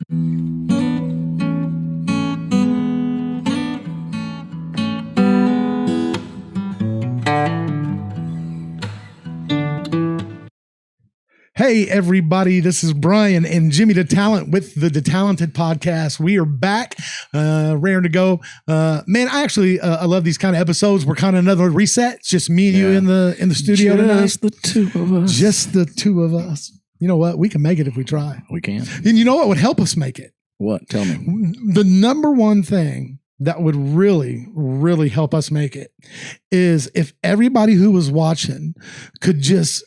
Hey, everybody, this is Brian and Jimmy DeTalent with the DeTalented Podcast. We are back, raring to go. Man, I love these kind of episodes. We're kind of another reset. It's just me and you in the studio tonight. Just the two of us. Just the two of us. You know what? We can make it if we try. We can. And you know what would help us make it? What? Tell me. The number one thing that would really, really help us make it is if everybody who was watching could just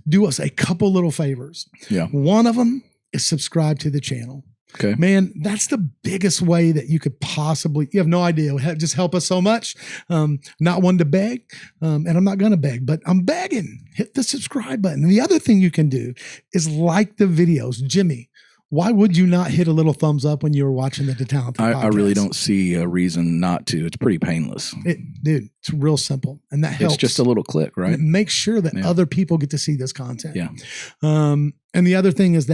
do us a couple little favors. Yeah. One of them is subscribe to the channel. Okay. Man, that's the biggest way that you could possibly, you have no idea. It would just help us so much. Not one to beg. And I'm not going to beg, but I'm begging. Hit the subscribe button. And the other thing you can do is like the videos. Jimmy, why would you not hit a little thumbs up when you were watching the DeTalented Podcast? I really don't see a reason not to. It's pretty painless. Dude, it's real simple. And that helps. It's just a little click, right? Make sure that other people get to see this content. Yeah. And the other thing is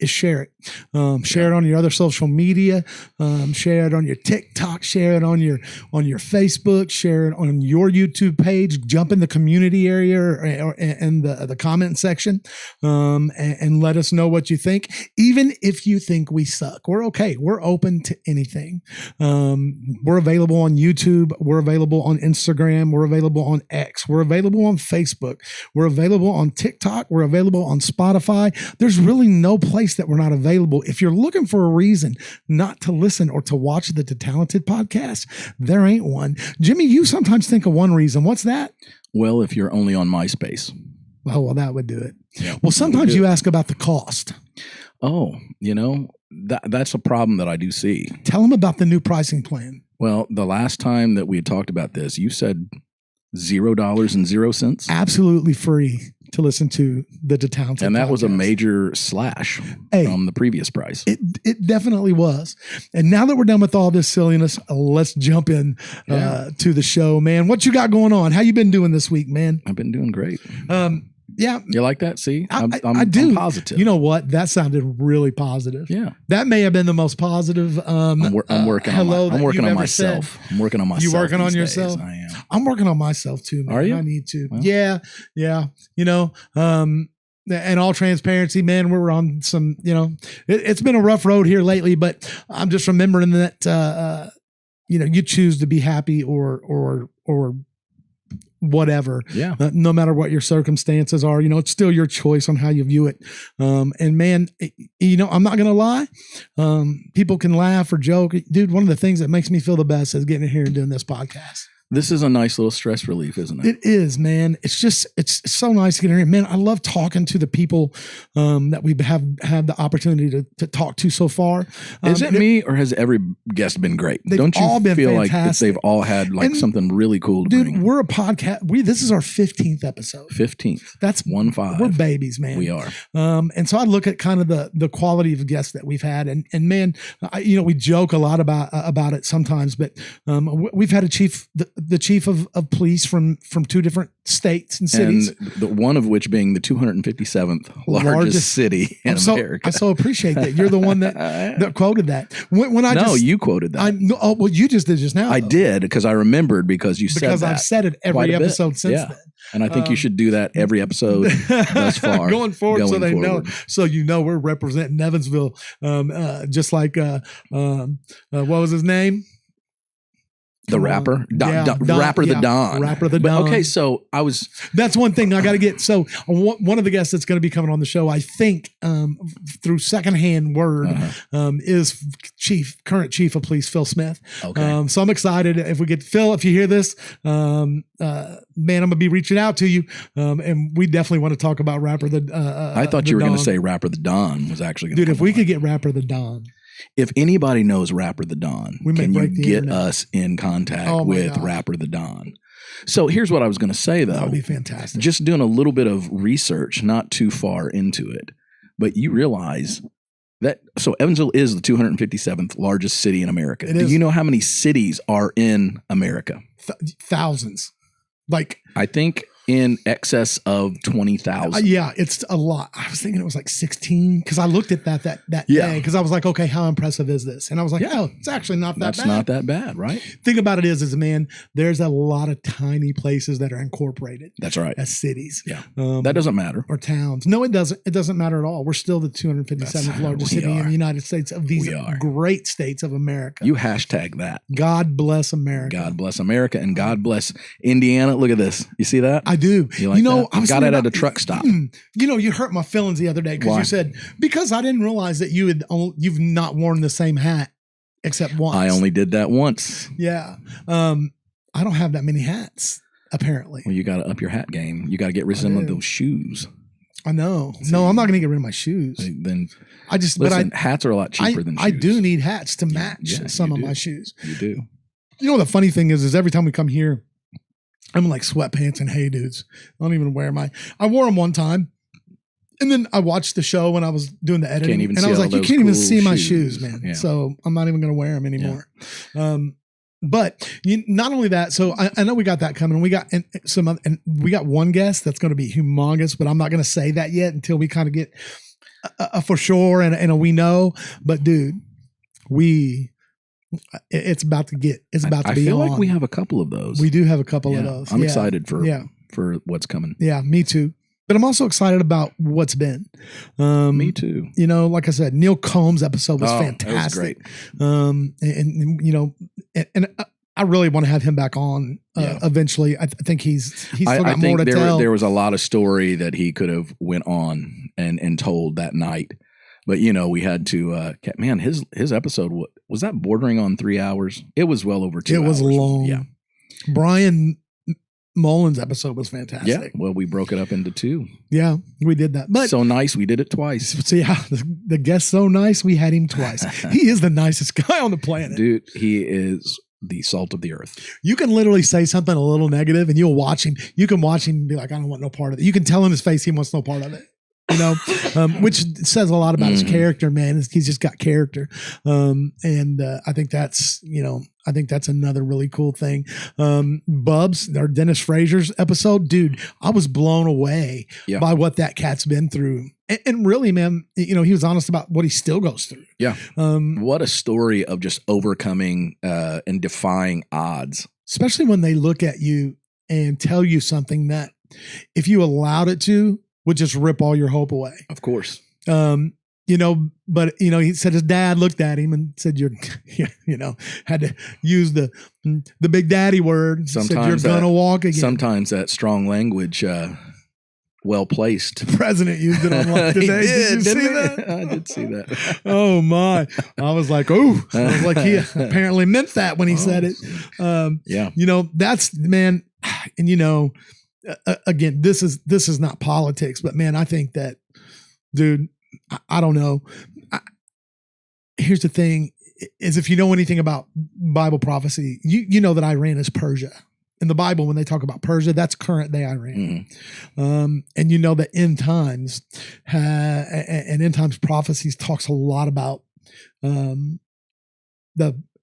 share it. Share it on your other social media. Share it on your TikTok. Share it on your Facebook. Share it on your YouTube page. Jump in the community area or in the comment section, and let us know what you think. Even if you think we suck, we're okay. We're open to anything. We're available on YouTube. We're available on Instagram. We're available on X. We're available on Facebook. We're available on TikTok. We're available on Spotify. There's really no place that we're not available. If you're looking for a reason not to listen or to watch the DeTalented Podcast, there ain't one. Jimmy, you sometimes think of one reason. What's that? Well, if you're only on MySpace. Oh, well, that would do it. Yeah, well, sometimes you ask about the cost. Oh, that's a problem that I do see. Tell them about the new pricing plan. Well, the last time that we had talked about this, you said $0.00. Absolutely free to listen to the DeTalented And that podcast. Was a major slash from the previous price. It definitely was. And now that we're done with all this silliness, let's jump in to the show, man. What you got going on? How you been doing this week, man? I've been doing great. Yeah. You like that? See, I do. I'm positive. You know what? That sounded really positive. Yeah. That may have been the most positive. I'm working on myself. Said. I'm working on myself. You working on yourself? Days. I am. I'm working on myself too, man. Are you? I need to. Well. Yeah. And all transparency, man, we're on some, it's been a rough road here lately, but I'm just remembering that, you choose to be happy or whatever. Yeah. No matter what your circumstances are, it's still your choice on how you view it. And man, I'm not going to lie. People can laugh or joke. Dude, one of the things that makes me feel the best is getting here and doing this podcast. This is a nice little stress relief, isn't it? It is, man. It's so nice to get in here. Man, I love talking to the people that we have had the opportunity to talk to so far. Is it me or has every guest been great? Don't you all been feel fantastic. Like that they've all had something really cool to bring? Dude, we're a podcast. This is our 15th episode. 15th. That's 15. We're babies, man. We are. And so I look at kind of the quality of guests that we've had, and man, we joke a lot about it sometimes, but we've had the chief of police from two different states and cities, and the one of which being the 257th largest city in America. I so appreciate that. You're the one that quoted that. You quoted that. Well, you just did just now. I did because I remembered because you said that. Because I've said it every episode since then. And I think you should do that every episode thus far. Going forward so they know. So we're representing Evansville. Just like what was his name? The rapper? Rapper the Don. Rapper the Don. Okay, so that's one thing I got to get. So one of the guests that's going to be coming on the show, I think, through secondhand word, is current chief of police, Phil Smith. Okay. So I'm excited. If we get Phil, if you hear this, man, I'm going to be reaching out to you. And we definitely want to talk about Rapper the I thought you were going to say Rapper the Don was actually going to Dude, if we could get Rapper the Don. If anybody knows Rapper the Don, can you get us in contact with Rapper the Don? So here's what I was going to say, though. That would be fantastic. Just doing a little bit of research, not too far into it, but you realize that, so Evansville is the 257th largest city in America. Do you know how many cities are in America? Thousands. I think in excess of 20,000. Yeah, it's a lot. I was thinking it was like 16 because I looked at that day because I was like, okay, how impressive is this? And I was like, oh, it's actually not that bad. That's not that bad, right? Thing about it is man, there's a lot of tiny places that are incorporated. That's right. As cities. Yeah. That doesn't matter. Or towns. No, it doesn't. It doesn't matter at all. We're still the 257th largest city in the United States of these great states of America. You hashtag that. God bless America. God bless America and God bless Indiana. Look at this. You see that? I do. You like that? I got it at a truck stop. You hurt my feelings the other day because you said, because I didn't realize that you've not worn the same hat except once. I only did that once. Yeah. I don't have that many hats, apparently. Well, you got to up your hat game. You got to get rid of some of those shoes. I know. No, I'm not going to get rid of my shoes. Then listen, hats are a lot cheaper than shoes. I do need hats to match some of my shoes. You do. You know, the funny thing is every time we come here, I'm in like sweatpants and hey dudes. I don't even wear I wore them one time. And then I watched the show when I was doing the editing. And I was like, you can't even see my shoes, man. Yeah. So I'm not even going to wear them anymore. Yeah. But not only that, so I know we got that coming. We got we got one guest that's going to be humongous, but I'm not going to say that yet until we kind of get a for sure and a we know. But dude, it's about to be I feel like we have a couple of those. We do have a couple of those. I'm excited for what's coming. Yeah, me too. But I'm also excited about what's been. Me too. You know, like I said, Neil Combs' episode was fantastic. That was great. And I really want to have him back on eventually. I think he's still got more to tell. There was a lot of story that he could have went on and told that night. But, we had to, his episode, was that bordering on 3 hours? It was well over 2 hours. It was long. Yeah. Brian Mullen's episode was fantastic. Yeah, well, we broke it up into 2. Yeah, we did that. But so nice, we did it twice. So yeah, the guest's so nice, we had him twice. He is the nicest guy on the planet. Dude, he is the salt of the earth. You can literally say something a little negative and you'll watch him. You can watch him and be like, I don't want no part of it. You can tell in his face he wants no part of it. Which says a lot about his character, man. He's just got character. I think that's another really cool thing. Bubs, or Dennis Fraser's episode, dude, I was blown away by what that cat's been through. And really, man, he was honest about what he still goes through. Yeah. What a story of just overcoming and defying odds. Especially when they look at you and tell you something that if you allowed it to, would just rip all your hope away. Of course. But he said his dad looked at him and said, had to use the big daddy word. Sometimes said, you're gonna walk again. Sometimes that strong language, well placed. The president used it on today. Did you see that? I did see that. Oh my. I was like, he apparently meant that when he said it. That's, man. And again, this is not politics, but man, I think that, dude, I don't know. Here's the thing is, if you know anything about Bible prophecy, you know that Iran is Persia. In the Bible, when they talk about Persia, that's current day Iran. Mm-hmm. And you know that end times prophecies talks a lot about in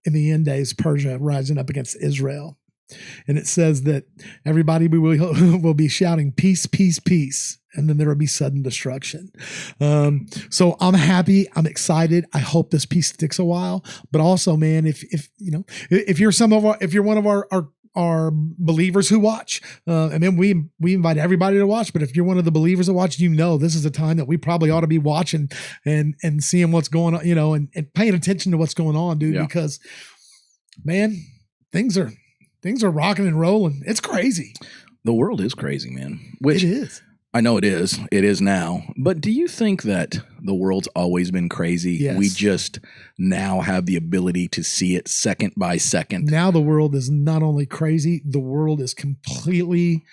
the end days, Persia rising up against Israel. And it says that everybody will be shouting peace, peace, peace. And then there will be sudden destruction. So I'm happy. I'm excited. I hope this peace sticks a while. But also, man, if you're one of our believers who watch, and then we invite everybody to watch. But if you're one of the believers that watch, this is a time that we probably ought to be watching and seeing what's going on, and paying attention to what's going on, dude. Because, man, things are rocking and rolling. It's crazy. The world is crazy, man. Which it is. I know it is. It is now. But do you think that the world's always been crazy? Yes. We just now have the ability to see it second by second. Now the world is not only crazy, the world is completely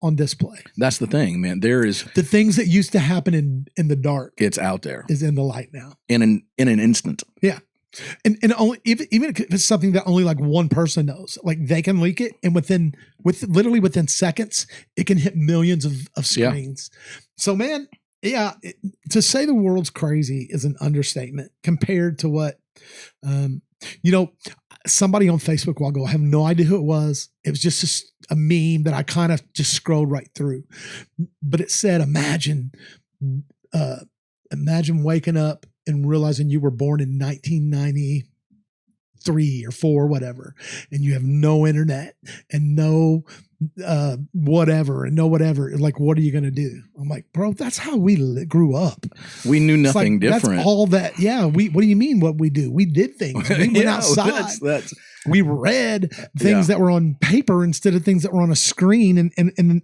on display. That's the thing, man. There is the things that used to happen in the dark. It's out there. Is in the light now. In an instant. Yeah. And only even if it's something that only like one person knows, like they can leak it, and within seconds, it can hit millions of screens. Yeah. So, man, to say the world's crazy is an understatement compared to what Somebody on Facebook a while ago, I have no idea who it was. It was just a meme that I kind of just scrolled right through. But it said, imagine waking up and realizing you were born in 1993 or 4, whatever, and you have no internet and no whatever. Like, what are you going to do? I'm like, bro, that's how we grew up. We knew nothing different. That's all that. Yeah. What do you mean what we do? We did things. We went outside. We read things that were on paper instead of things that were on a screen. And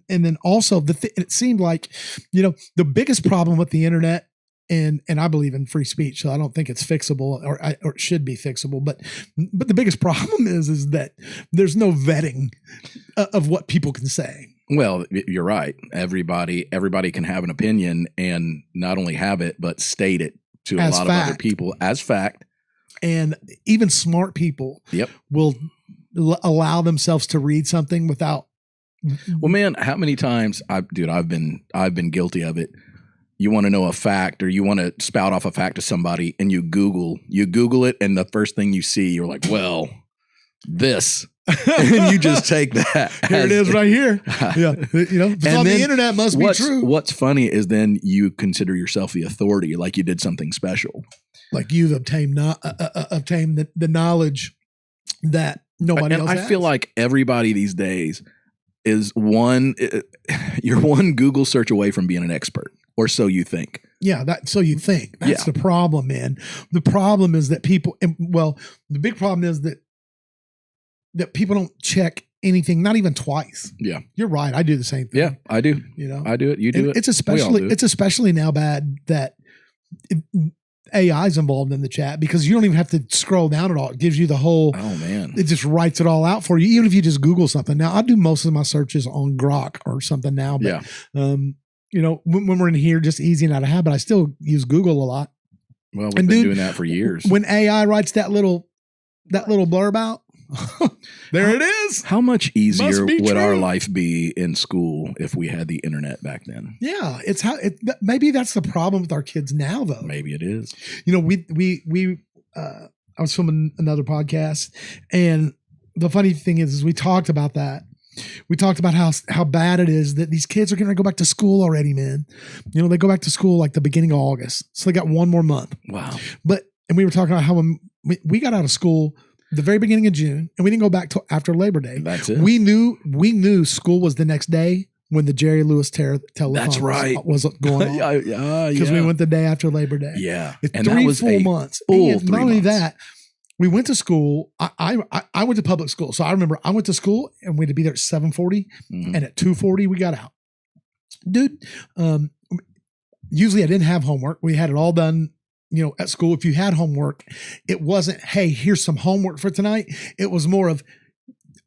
then also it seemed like, the biggest problem with the internet, and I believe in free speech, so I don't think it's fixable or it should be fixable. But the biggest problem is that there's no vetting of what people can say. Well, you're right. Everybody can have an opinion, and not only have it, but state it to a lot of other people as fact. And even smart people will allow themselves to read something without. Well, man, how many times I've been guilty of it. You want to know a fact, or you want to spout off a fact to somebody, and you Google it, and the first thing you see, you're like, well, this, and you just take that. Here it is right here. Yeah. If it's on the internet, must be true. What's funny is then you consider yourself the authority, like you did something special. Like you've obtained the knowledge that nobody else has. I feel like everybody these days is you're one Google search away from being an expert. Or so you think. Yeah, so you think. That's the problem, man. The problem is that the big problem is that people don't check anything, not even twice. Yeah. You're right. I do the same thing. Yeah, I do. I do it. You do it. It's especially now bad that AI is involved in the chat, because you don't even have to scroll down at all. It gives you the whole. Oh man! It just writes it all out for you, even if you just Google something. Now I do most of my searches on Grok or something now, but when we're in here, just easy and out of habit, I still use Google a lot. Well, we've been doing that for years. When AI writes that little blurb out, there it is. How much easier would our life be in school if we had the internet back then? Yeah, maybe that's the problem with our kids now, though. Maybe it is. I was filming another podcast, and the funny thing is we talked about that. We talked about how bad it is that these kids are going to go back to school already, man. They go back to school like the beginning of August. So they got one more month. Wow. And we were talking about how when we got out of school the very beginning of June, and we didn't go back till after Labor Day. That's it. We knew school was the next day when the Jerry Lewis telethon was going on. Because we went the day after Labor Day. Yeah. It's 3 full months. And not only that, we went to school. I went to public school. So I remember I went to school and we had to be there at 7:40, and at 2:40 we got out. Dude, usually I didn't have homework. We had it all done, at school. If you had homework, it wasn't, hey, here's some homework for tonight. It was more of,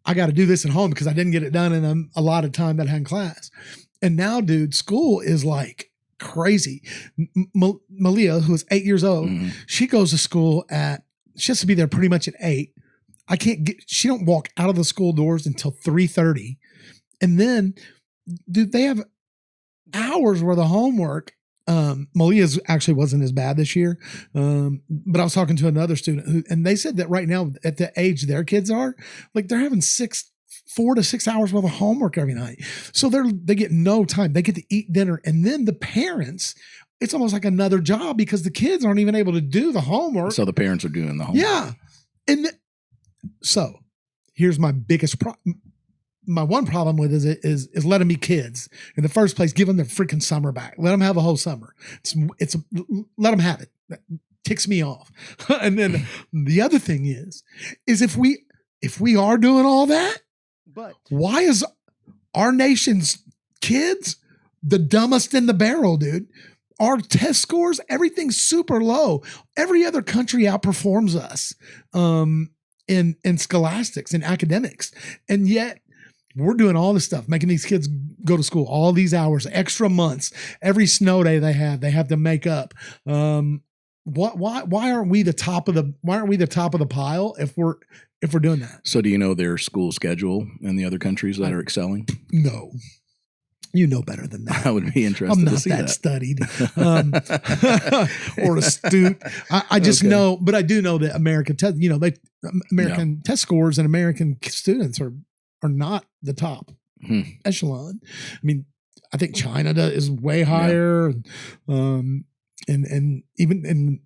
I got to do this at home because I didn't get it done in a lot of time that I had in class. And now, dude, school is like crazy. Malia, who is 8 years old, she goes to school she has to be there pretty much at 8. She don't walk out of the school doors until 3:30. And then, dude, they have hours worth of homework. Malia's actually wasn't as bad this year. But I was talking to another student and they said that right now at the age their kids are, like they're having 4 to 6 hours worth of homework every night. So they get no time. They get to eat dinner. And then the parents, it's almost like another job because the kids aren't even able to do the homework. So the parents are doing the homework. Yeah. And so here's my biggest problem. My one problem with it is let them be kids. In the first place, give them their freaking summer back. Let them have a whole summer. Let them have it. That ticks me off. And then the other thing is if we are doing all that, but why is our nation's kids the dumbest in the barrel, dude? Our test scores, everything's super low. Every other country outperforms us in scholastics and academics. And yet we're doing all this stuff, making these kids go to school all these hours, extra months. Every snow day they have to make up. Why aren't we the top of the pile if we're doing that? So do you know their school schedule in the other countries that are excelling? No. You know better than that. I would be interested I'm to not see that that. studied or astute. I just know, but I do know that American test scores and American students are not the top echelon. I mean, I think China is way higher, and even in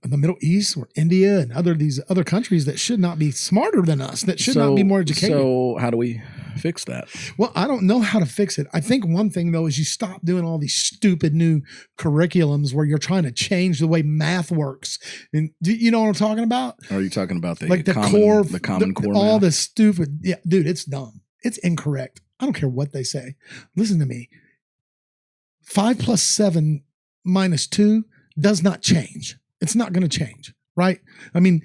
the Middle East or India and these other countries that should not be smarter than us, that should not be more educated. So how do we fix that? Well, I don't know how to fix it. I think one thing though is you stop doing all these stupid new curriculums where you're trying to change the way math works. And do you know what I'm talking about? Are you talking about the Like the common core all math? the stupid, yeah, dude, it's dumb. It's incorrect. I don't care what they say. Listen to me. 5 + 7 - 2 does not change. It's not going to change, right? I mean,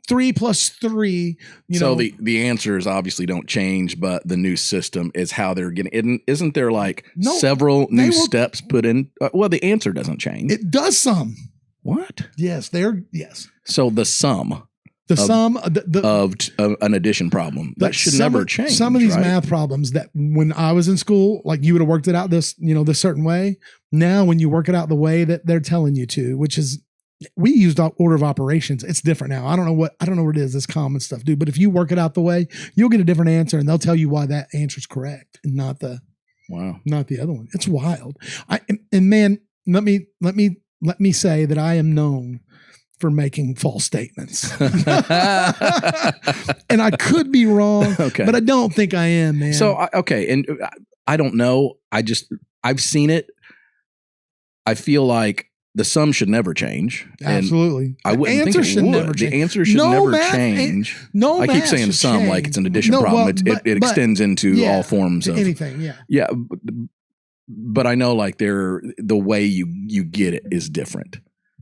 3 + 3, So the answers obviously don't change, but the new system is how they're getting. Isn't there like several new steps put in? Well, the answer doesn't change. It does some. What? Yes, yes. So the sum of an addition problem that should never change. Some of these math problems that when I was in school, like you would have worked it out this certain way. Now, when you work it out the way that they're telling you to, which is we used order of operations. It's different now. I don't know what it is. This common stuff, dude. But if you work it out the way, you'll get a different answer, and they'll tell you why that answer is correct and not the other one. It's wild. And man, let me say that I am known for making false statements, and I could be wrong, but I don't think I am, man. So and I don't know. I've seen it. I feel like the sum should never change. Absolutely. I wouldn't think it would. The answer should never change. I keep saying sum like it's an addition problem. It extends into all forms of anything. Yeah. Yeah. But I know like the way you get it is different.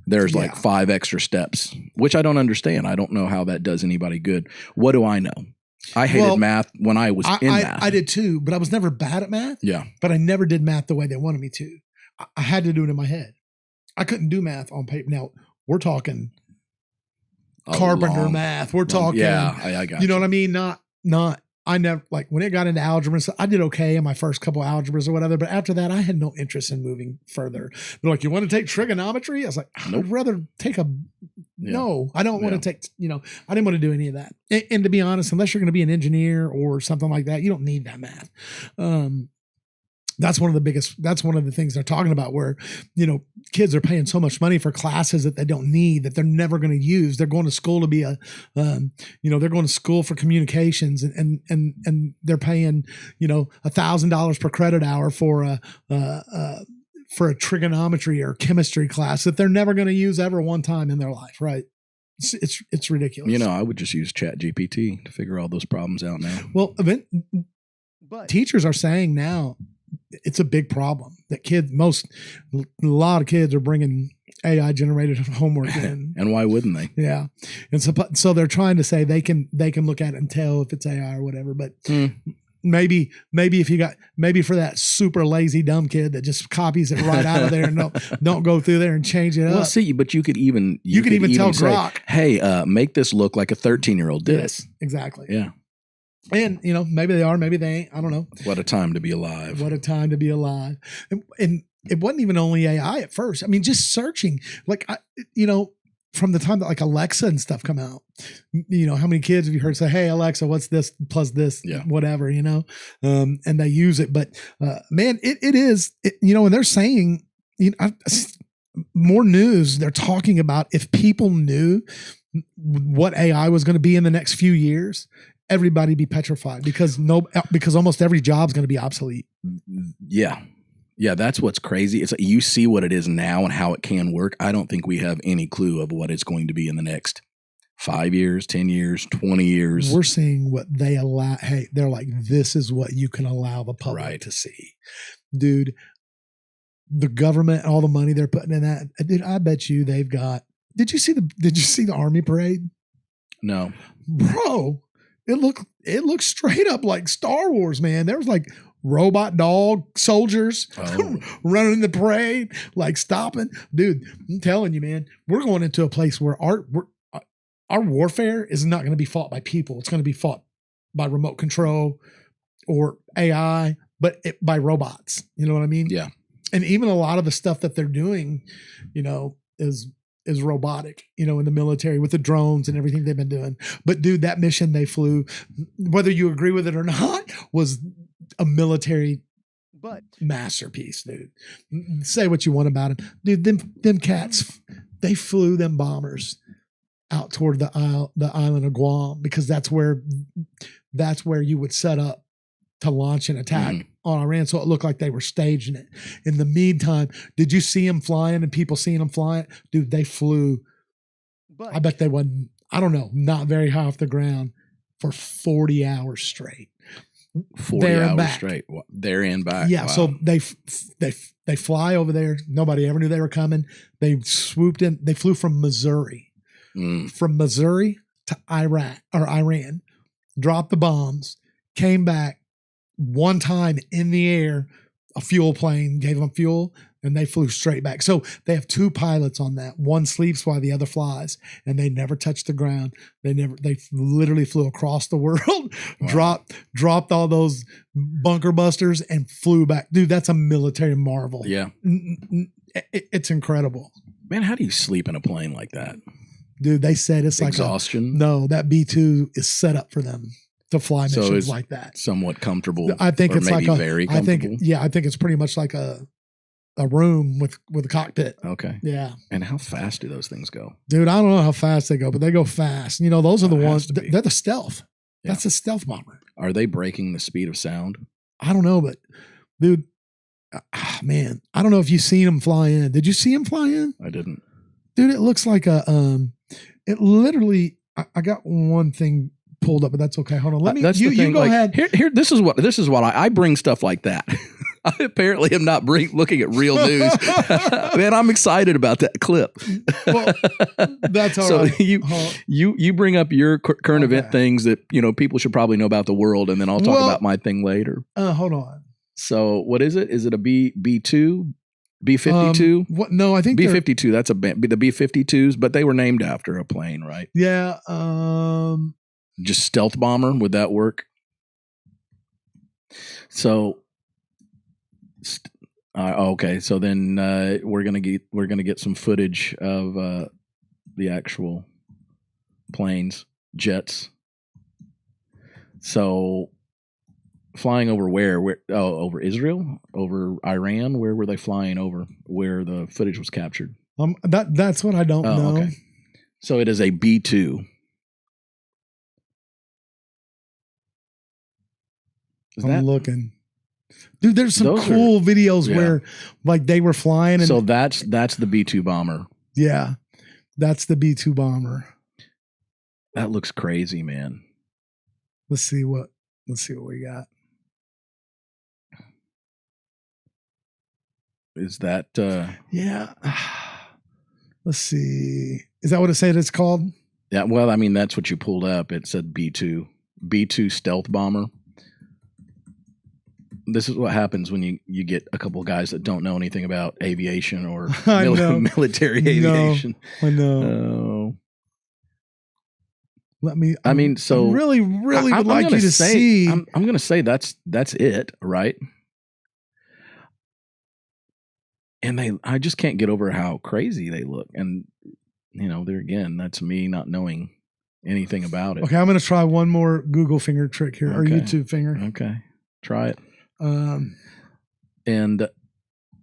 There's like 5 extra steps, which I don't understand. I don't know how that does anybody good. What do I know? I hated math when I was in math. I did too, but I was never bad at math. Yeah. But I never did math the way they wanted me to. I had to do it in my head. I couldn't do math on paper. Now we're talking carpenter math. We're talking, I got you know what I mean? Not. I never, like when it got into algebra, so I did okay in my first couple of algebras or whatever. But after that, I had no interest in moving further. They're like, you want to take trigonometry? I was like, I'd rather take no, I don't want to take, I didn't want to do any of that. And to be honest, unless you're going to be an engineer or something like that, you don't need that math. That's one of the things they're talking about where, kids are paying so much money for classes that they don't need, that they're never going to use. They're going to school to be they're going to school for communications and they're paying, $1,000 per credit hour for a trigonometry or chemistry class that they're never going to use ever one time in their life. Right. It's ridiculous. I would just use ChatGPT to figure all those problems out now. Well, but teachers are saying now, it's a big problem that a lot of kids are bringing AI generated homework in. And why wouldn't they? Yeah. And so they're trying to say they can look at it and tell if it's AI or whatever, but maybe for that super lazy dumb kid that just copies it right out of there and don't go through there and change it up. Well, see, but you could even tell say, Grok, hey, make this look like a 13-year-old did. Yes, exactly. Yeah. And, maybe they are, maybe they ain't. I don't know. What a time to be alive. What a time to be alive. And it wasn't even only AI at first. I mean, just searching, like, from the time that like Alexa and stuff come out, how many kids have you heard say, hey, Alexa, what's this plus this, whatever, and they use it. But man, it is, and they're saying, more news, they're talking about if people knew what AI was going to be in the next few years, everybody be petrified because almost every job is going to be obsolete. Yeah. Yeah. That's what's crazy. It's like you see what it is now and how it can work. I don't think we have any clue of what it's going to be in the next 5 years, 10 years, 20 years. We're seeing what they allow. Hey, they're like, this is what you can allow the public to see. Dude, the government, all the money they're putting in that, dude, I bet you they've got, did you see the Army parade? No. Bro, it looked straight up like Star Wars, man. There was like robot dog soldiers running in the parade, like stopping. Dude, I'm telling you, man, we're going into a place where our warfare is not going to be fought by people. It's going to be fought by remote control or AI but by robots. You know what I mean? Yeah. And even a lot of the stuff that they're doing, is robotic, in the military with the drones and everything they've been doing. But dude, that mission they flew, whether you agree with it or not, was a military masterpiece, dude. Say what you want about it. Dude, them cats, they flew them bombers out toward the island of Guam, because that's where you would set up to launch an attack on Iran. So it looked like they were staging it. In the meantime, did you see them flying and people seeing them flying? Dude, they flew. But I bet they wasn't, I don't know, not very high off the ground for 40 hours straight. 40 hours straight. There and back. Yeah. Wow. So they fly over there. Nobody ever knew they were coming. They swooped in. They flew from Missouri, from Missouri to Iran, dropped the bombs, came back one time in the air, a fuel plane gave them fuel, and they flew straight back. So they have two pilots on that. One sleeps while the other flies, and they never touched the ground. They literally flew across the world, wow. dropped all those bunker busters and flew back. Dude, that's a military marvel. Yeah. It's incredible. Man, how do you sleep in a plane like that? Dude, they said it's like exhaustion. No, that B-2 is set up for them to fly missions like that. Somewhat comfortable. I think it's maybe like very comfortable. I think it's pretty much like a room with a cockpit. Okay. Yeah. And how fast do those things go? Dude, I don't know how fast they go, but they go fast. Those are the ones, they're the stealth. Yeah. That's a stealth bomber. Are they breaking the speed of sound? I don't know, but dude, man, I don't know if you've seen them fly in. Did you see them fly in? I didn't. Dude, it looks like it literally, I got one thing pulled up, but that's okay. Hold on. Let me, you go ahead. Here, this is what I bring stuff like that. I apparently am not looking at real news. Man, I'm excited about that clip. Well, that's all right. So you bring up your current event things that, people should probably know about the world, and then I'll talk about my thing later. Hold on. So what is it? Is it a B2? B-52? What? No, I think B-52. That's the B-52s, but they were named after a plane, right? Yeah. Just stealth bomber. Would that work? So, okay. So then we're gonna get some footage of the actual planes, jets. So, flying over where? Over Israel, over Iran. Where were they flying over? Where the footage was captured? That's what I don't know. Okay. So it is a B-2. I'm looking, dude. There's some cool videos where, like, they were flying, and so that's the B-2 bomber. Yeah, that's the B-2 bomber. That looks crazy, man. Let's see what we got. Is that? Yeah. Let's see. Is that what it said it's called? Yeah. Well, I mean, that's what you pulled up. It said B-2 stealth bomber. This is what happens when you get a couple of guys that don't know anything about aviation or military aviation. I know. Let me. I mean, so I really would like you to see. I'm going to say that's it, right? And I just can't get over how crazy they look. And there again, that's me not knowing anything about it. Okay, I'm going to try one more Google finger trick here, or YouTube finger. Okay, try it. And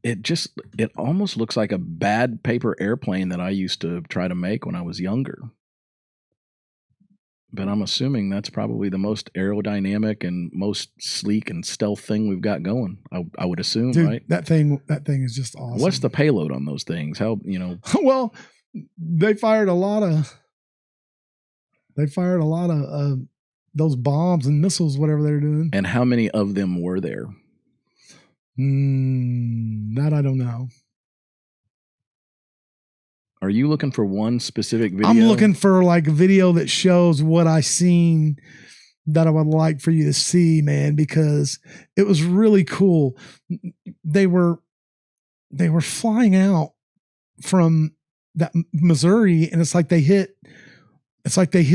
it almost looks like a bad paper airplane that I used to try to make when I was younger. But I'm assuming that's probably the most aerodynamic and most sleek and stealth thing we've got going. I would assume, dude, right? That thing is just awesome. What's the payload on those things? How Well, they fired a lot of those bombs and missiles, whatever they're doing. And how many of them were there? That I don't know. Are you looking for one specific video? I'm looking for like a video that shows what I seen that I would like for you to see, man, because it was really cool. They were flying out from that Missouri, and it's like they hit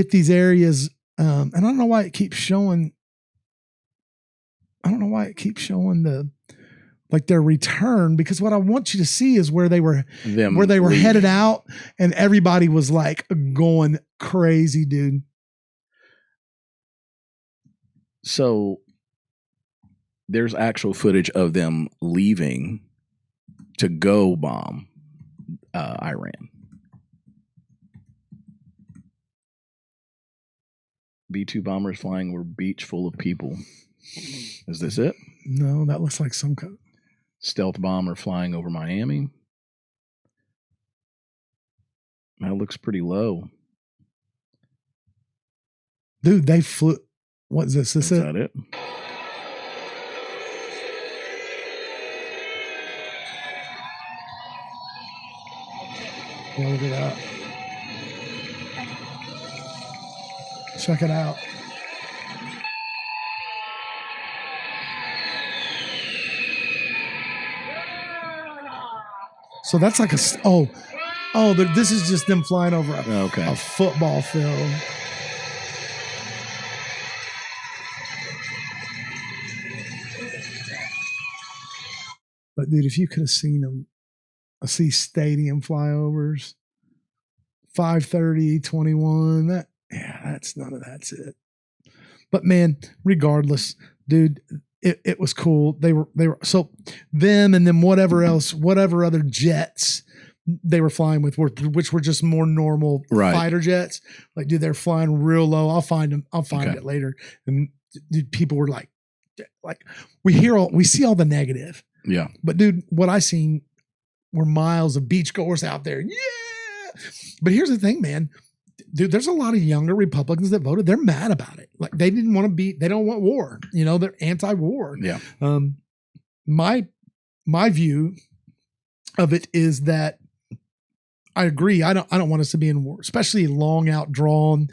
these areas. And I don't know why it keeps showing. I don't know why it keeps showing their return, because what I want you to see is where they were headed out, and everybody was like going crazy, dude. So there's actual footage of them leaving to go bomb Iran. B-2 bombers flying over beach full of people. Is this it? No, that looks like some kind. Stealth bomber flying over Miami. That looks pretty low. Dude, they flew. What is this? Is that it? Yeah, look at that. Check it out. So that's like this is just them flying over a football field. But dude, if you could have seen them, I see stadium flyovers, 5:30, 21. That's none of that's it. But man, regardless, dude, it was cool. They were so them, and then whatever other jets they were flying with, which were just more normal fighter jets. Like, dude, they're flying real low. I'll find them. I'll find it later. And dude, people were like we see all the negative. Yeah. But dude, what I seen were miles of beachgoers out there. Yeah. But here's the thing, man. Dude, there's a lot of younger Republicans that voted. They're mad about it. Like, they didn't want to they don't want war. You know, they're anti-war. Yeah. My view of it is that I agree. I don't want us to be in war, especially long out drawn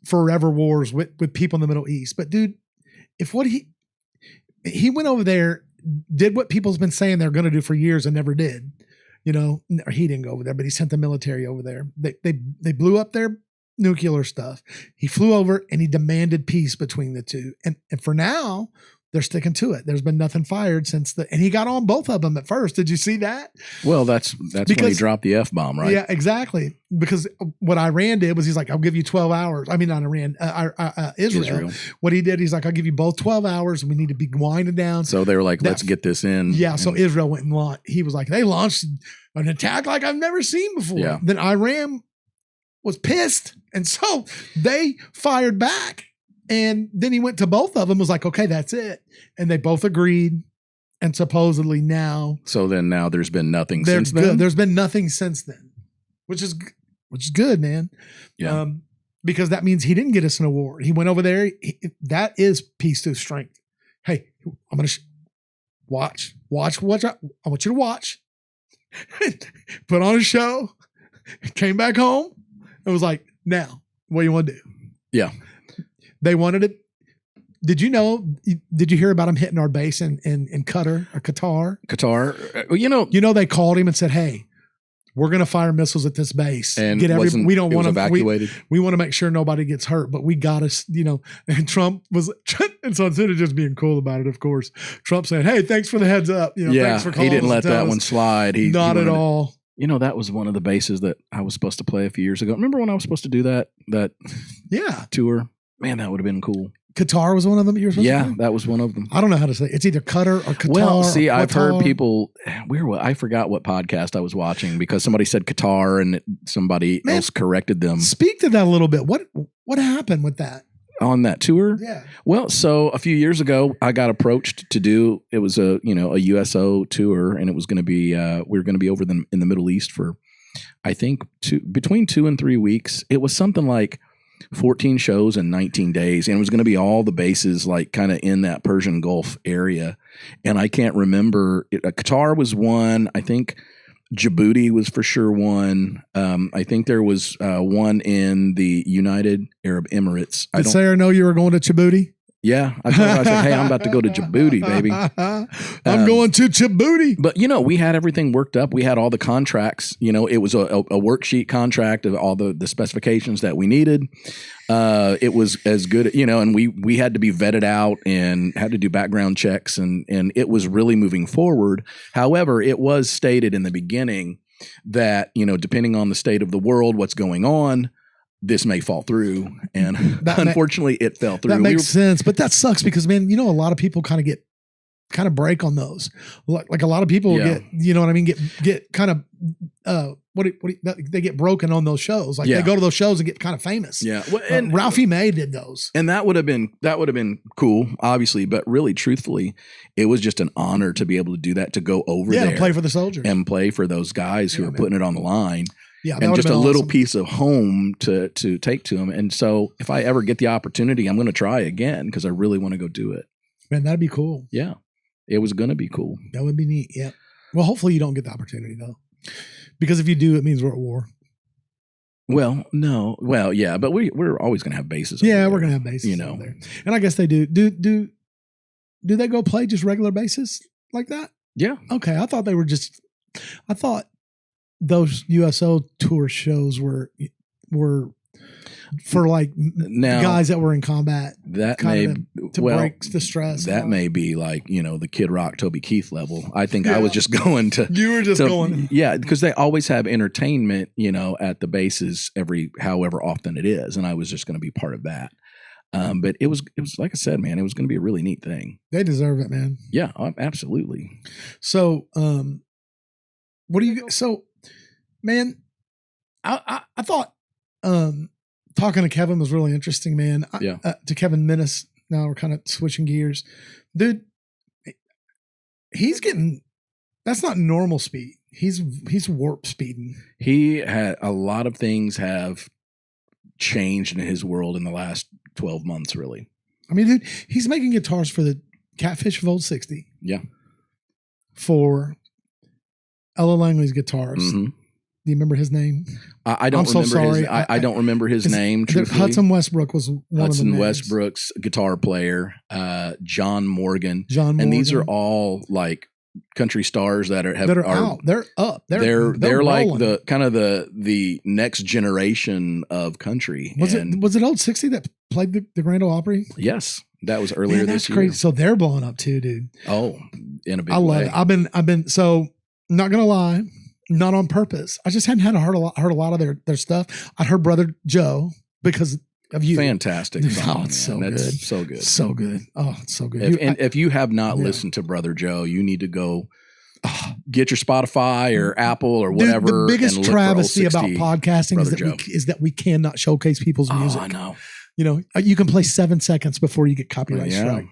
forever wars with people in the Middle East. But dude, if what he went over there, did what people's been saying they're going to do for years and never did. You know, he didn't go over there, but he sent the military over there. They blew up their nuclear stuff. He flew over and he demanded peace between the two. And for now, they're sticking to it. There's been nothing fired since and he got on both of them at first. Did you see that? Well, that's because, when he dropped the F-bomb, right? Yeah, exactly. Because what Iran did was he's like, I'll give you 12 hours. I mean, not Iran, Israel. What he did, he's like, I'll give you both 12 hours and we need to be winding down. So they were like, let's get this in. Yeah. So Israel went and launched. He was like, they launched an attack like I've never seen before. Yeah. Then Iran was pissed. And so they fired back. And then he went to both of them, was like, okay, that's it. And they both agreed. And supposedly now. So then now there's been nothing since then? There's been nothing since then, which is good, man. Yeah. Because that means he didn't get us in a war. He went over there. That is peace through strength. Hey, I'm going to watch. I want you to watch. Put on a show. Came back home. And was like, now, what do you want to do? Yeah. They wanted it. Did you hear about him hitting our base in Qatar or Qatar? Qatar. Well, they called him and said, hey, we're going to fire missiles at this base. And we don't want to evacuated. We want to make sure nobody gets hurt, but we got to, and Trump was, and so instead of just being cool about it, of course, Trump said, hey, thanks for the heads up. Thanks for calling. He didn't let that one slide. Not at all. That was one of the bases that I was supposed to play a few years ago. Remember when I was supposed to do that tour? Man, that would have been cool. Qatar was one of them you were supposed to play? That was one of them. I don't know how to say it. It's either Qatar or Qatar. Well, see, I've heard people, I forgot what podcast I was watching because somebody said Qatar and somebody else corrected them. Speak to that a little bit. What happened with that? On that tour? Yeah. Well, so a few years ago, I got approached to do, it was a USO tour, and it was going to be, we were going to be over in the Middle East for, I think, between 2 and 3 weeks. It was something like 14 shows in 19 days. And it was going to be all the bases like kind of in that Persian Gulf area. And I can't remember. Qatar was one. I think Djibouti was for sure one. I think there was one in the United Arab Emirates. Did Sarah know you were going to Djibouti? Yeah. I told her, I said, hey, I'm about to go to Djibouti, baby. I'm going to Djibouti. But, we had everything worked up. We had all the contracts. It was a worksheet contract of all the specifications that we needed. It was as good, and we had to be vetted out and had to do background checks, and it was really moving forward. However, it was stated in the beginning that, depending on the state of the world, what's going on, this may fall through. And unfortunately, it fell through. That makes sense. But that sucks because, man, a lot of people kind of break on those. Like a lot of people get, get kind of, they get broken on those shows. Like they go to those shows and get kind of famous. Yeah. Well, and Ralphie May did those. And that would have been cool, obviously. But really, truthfully, it was just an honor to be able to do that, to go over there and play for the soldiers and play for those guys who are putting it on the line. Yeah, and just a little piece of home to take to them. And so if I ever get the opportunity, I'm going to try again because I really want to go do it. Man, that'd be cool. Yeah, it was going to be cool. That would be neat. Yeah. Well, hopefully you don't get the opportunity though, because if you do, it means we're at war. Well, no. Well, yeah, but we're always going to have bases. Yeah, we're going to have bases. Over there. And I guess they do. Do they go play just regular bases like that? Yeah. Okay. I thought those USO tour shows were for like guys that were in combat. That may break the stress. That may be like the Kid Rock, Toby Keith level. I think I was just going to. You were just going. Yeah, because they always have entertainment, at the bases however often it is, and I was just going to be part of that. But it was like I said, man, it was going to be a really neat thing. They deserve it, man. Yeah, absolutely. So, man, I thought talking to Kevin was really interesting, man. To Kevin Menace. Now we're kind of switching gears, dude. That's not normal speed. He's warp speeding. He had a lot of things have changed in his world in the last 12 months, really. I mean, dude, he's making guitars for the Catfish Volt 60. Yeah. For Ella Langley's guitars. Mm-hmm. Do you remember his name? I don't remember I don't remember his name. Hudson Westbrook was one of them. Hudson Westbrook's guitar player, John Morgan. And these are all like country stars that are out. They're up. They're like the kind of the next generation of country. Was it Old 60 that played the Grand Ole Opry? Yes. That was earlier this year. Crazy. So they're blowing up too, dude. Oh, in a big way. I love it. I've been so not gonna lie. Not on purpose. I just hadn't heard a lot of their stuff. I'd heard Brother Joe because of you. Fantastic song. Oh, it's so good. So good. So good. Oh, it's so good. If you have not listened to Brother Joe, you need to go get your Spotify or Apple or whatever. Dude, the biggest travesty about podcasting is that we cannot showcase people's music. I know. You can play 7 seconds before you get copyright strike.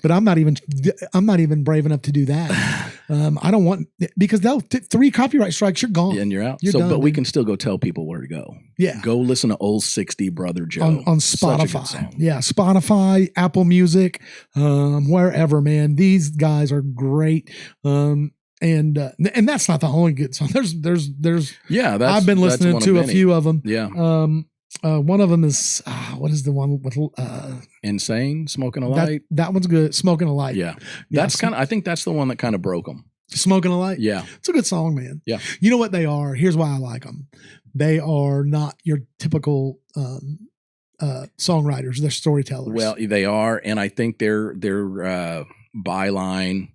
But I'm not even brave enough to do that. I don't want, because they'll 3 copyright strikes, you're gone. And you're out. You're done, but we can still go tell people where to go. Yeah. Go listen to Old 60 Brother Joe on Spotify. Yeah. Spotify, Apple Music, wherever, man. These guys are great. And that's not the only good song. There's I've been listening to a few of them. Yeah. One of them is what is the one with Insane, Smoking a Light? That one's good. Smoking a Light. Yeah. That's I think that's the one that kind of broke them. Smoking a Light? Yeah. It's a good song, man. Yeah. You know what they are? Here's why I like them. They are not your typical songwriters. They're storytellers. Well, they are, and I think their byline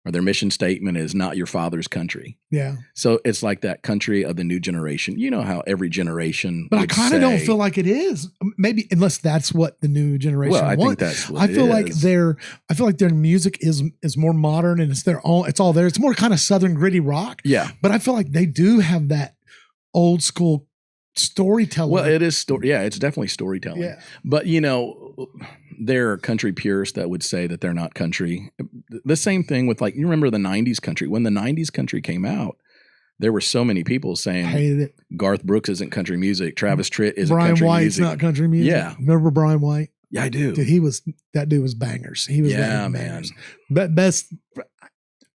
or their mission statement is not your father's country. Yeah. So it's like that country of the new generation. You know how every generation But I kind of don't feel like it is. Maybe unless that's what the new generation wants. Think that's what I feel like their music is more modern and it's all there. It's more kind of southern gritty rock. Yeah. But I feel like they do have that old school storytelling. Well, it is it's definitely storytelling. Yeah. But there are country purists that would say that they're not country. The same thing with you remember the 90s country. When the 90s country came out, there were so many people saying Garth Brooks isn't country music. Travis Tritt isn't country music. Brian White's not country music. Yeah. Remember Brian White? Yeah, I do. Dude, that dude was bangers. He was bangers. Best,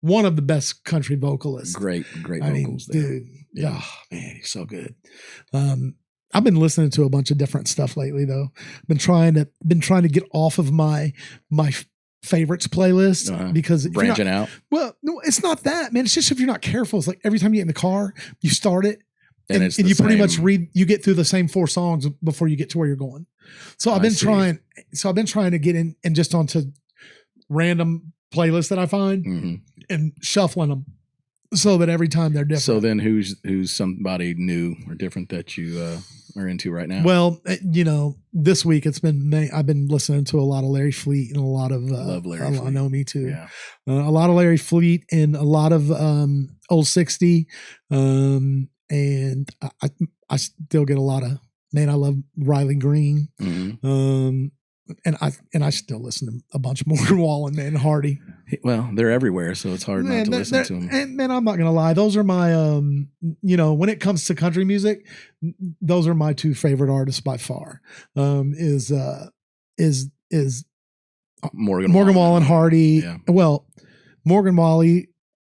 one of the best country vocalists. Great vocals there. Dude. Yeah. Oh, man, he's so good. I've been listening to a bunch of different stuff lately, though. Been trying to get off of my favorites playlist because branching out. Well, no, it's not that, man. It's just if you're not careful, it's like every time you get in the car, you start it, and you pretty much you get through the same 4 songs before you get to where you're going. So I've been trying to get in and just onto random playlists that I find and shuffling them so that every time they're different. So then who's somebody new or different that you are into right now? Well, this week I've been listening to a lot of Larry Fleet and a lot of Love Larry Fleet. I know, me too. Yeah. A lot of Larry Fleet and a lot of Old 60. And I still get a lot of, man, I love Riley Green. And I still listen to a bunch more Wallen, man, Hardy. Well, they're everywhere, so it's hard not to listen to them. And man, I'm not gonna lie, those are my when it comes to country music, those are my 2 favorite artists by far. Is Morgan Wallen, Hardy. Yeah. Well, Morgan Wallen,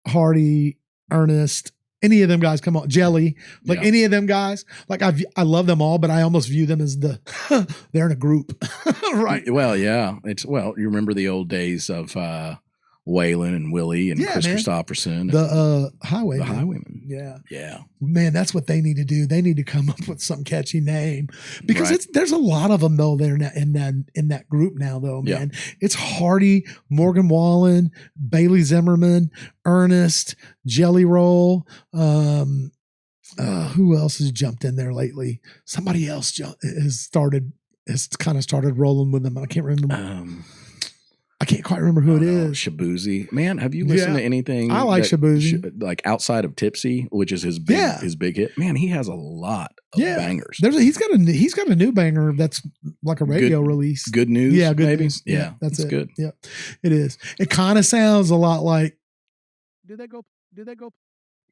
Hardy, Ernest. Any of them guys come on, Jelly, any of them guys, I love them all, but I almost view them as they're in a group, right? Well, yeah, you remember the old days of Waylon and Willie and Chris Christopherson, the Highwaymen. The Highwaymen, yeah, man, that's what they need to do. They need to come up with some catchy name because there's a lot of them though. They're in that group now though, man. Yeah. It's Hardy, Morgan Wallen, Bailey Zimmerman, Ernest, Jelly Roll. Who else has jumped in there lately? Somebody else has kind of started rolling with them. I can't remember. I can't quite remember who it is. Shabuzi. Man, have you listened to anything? I like Shabuzi. Like outside of Tipsy, which is his big hit. Man, he has a lot of bangers. He's got a new banger that's like a radio release. Good News. Yeah, Good maybe. News. Yeah, that's good. Yeah, it is. It kind of sounds a lot like. Did they go?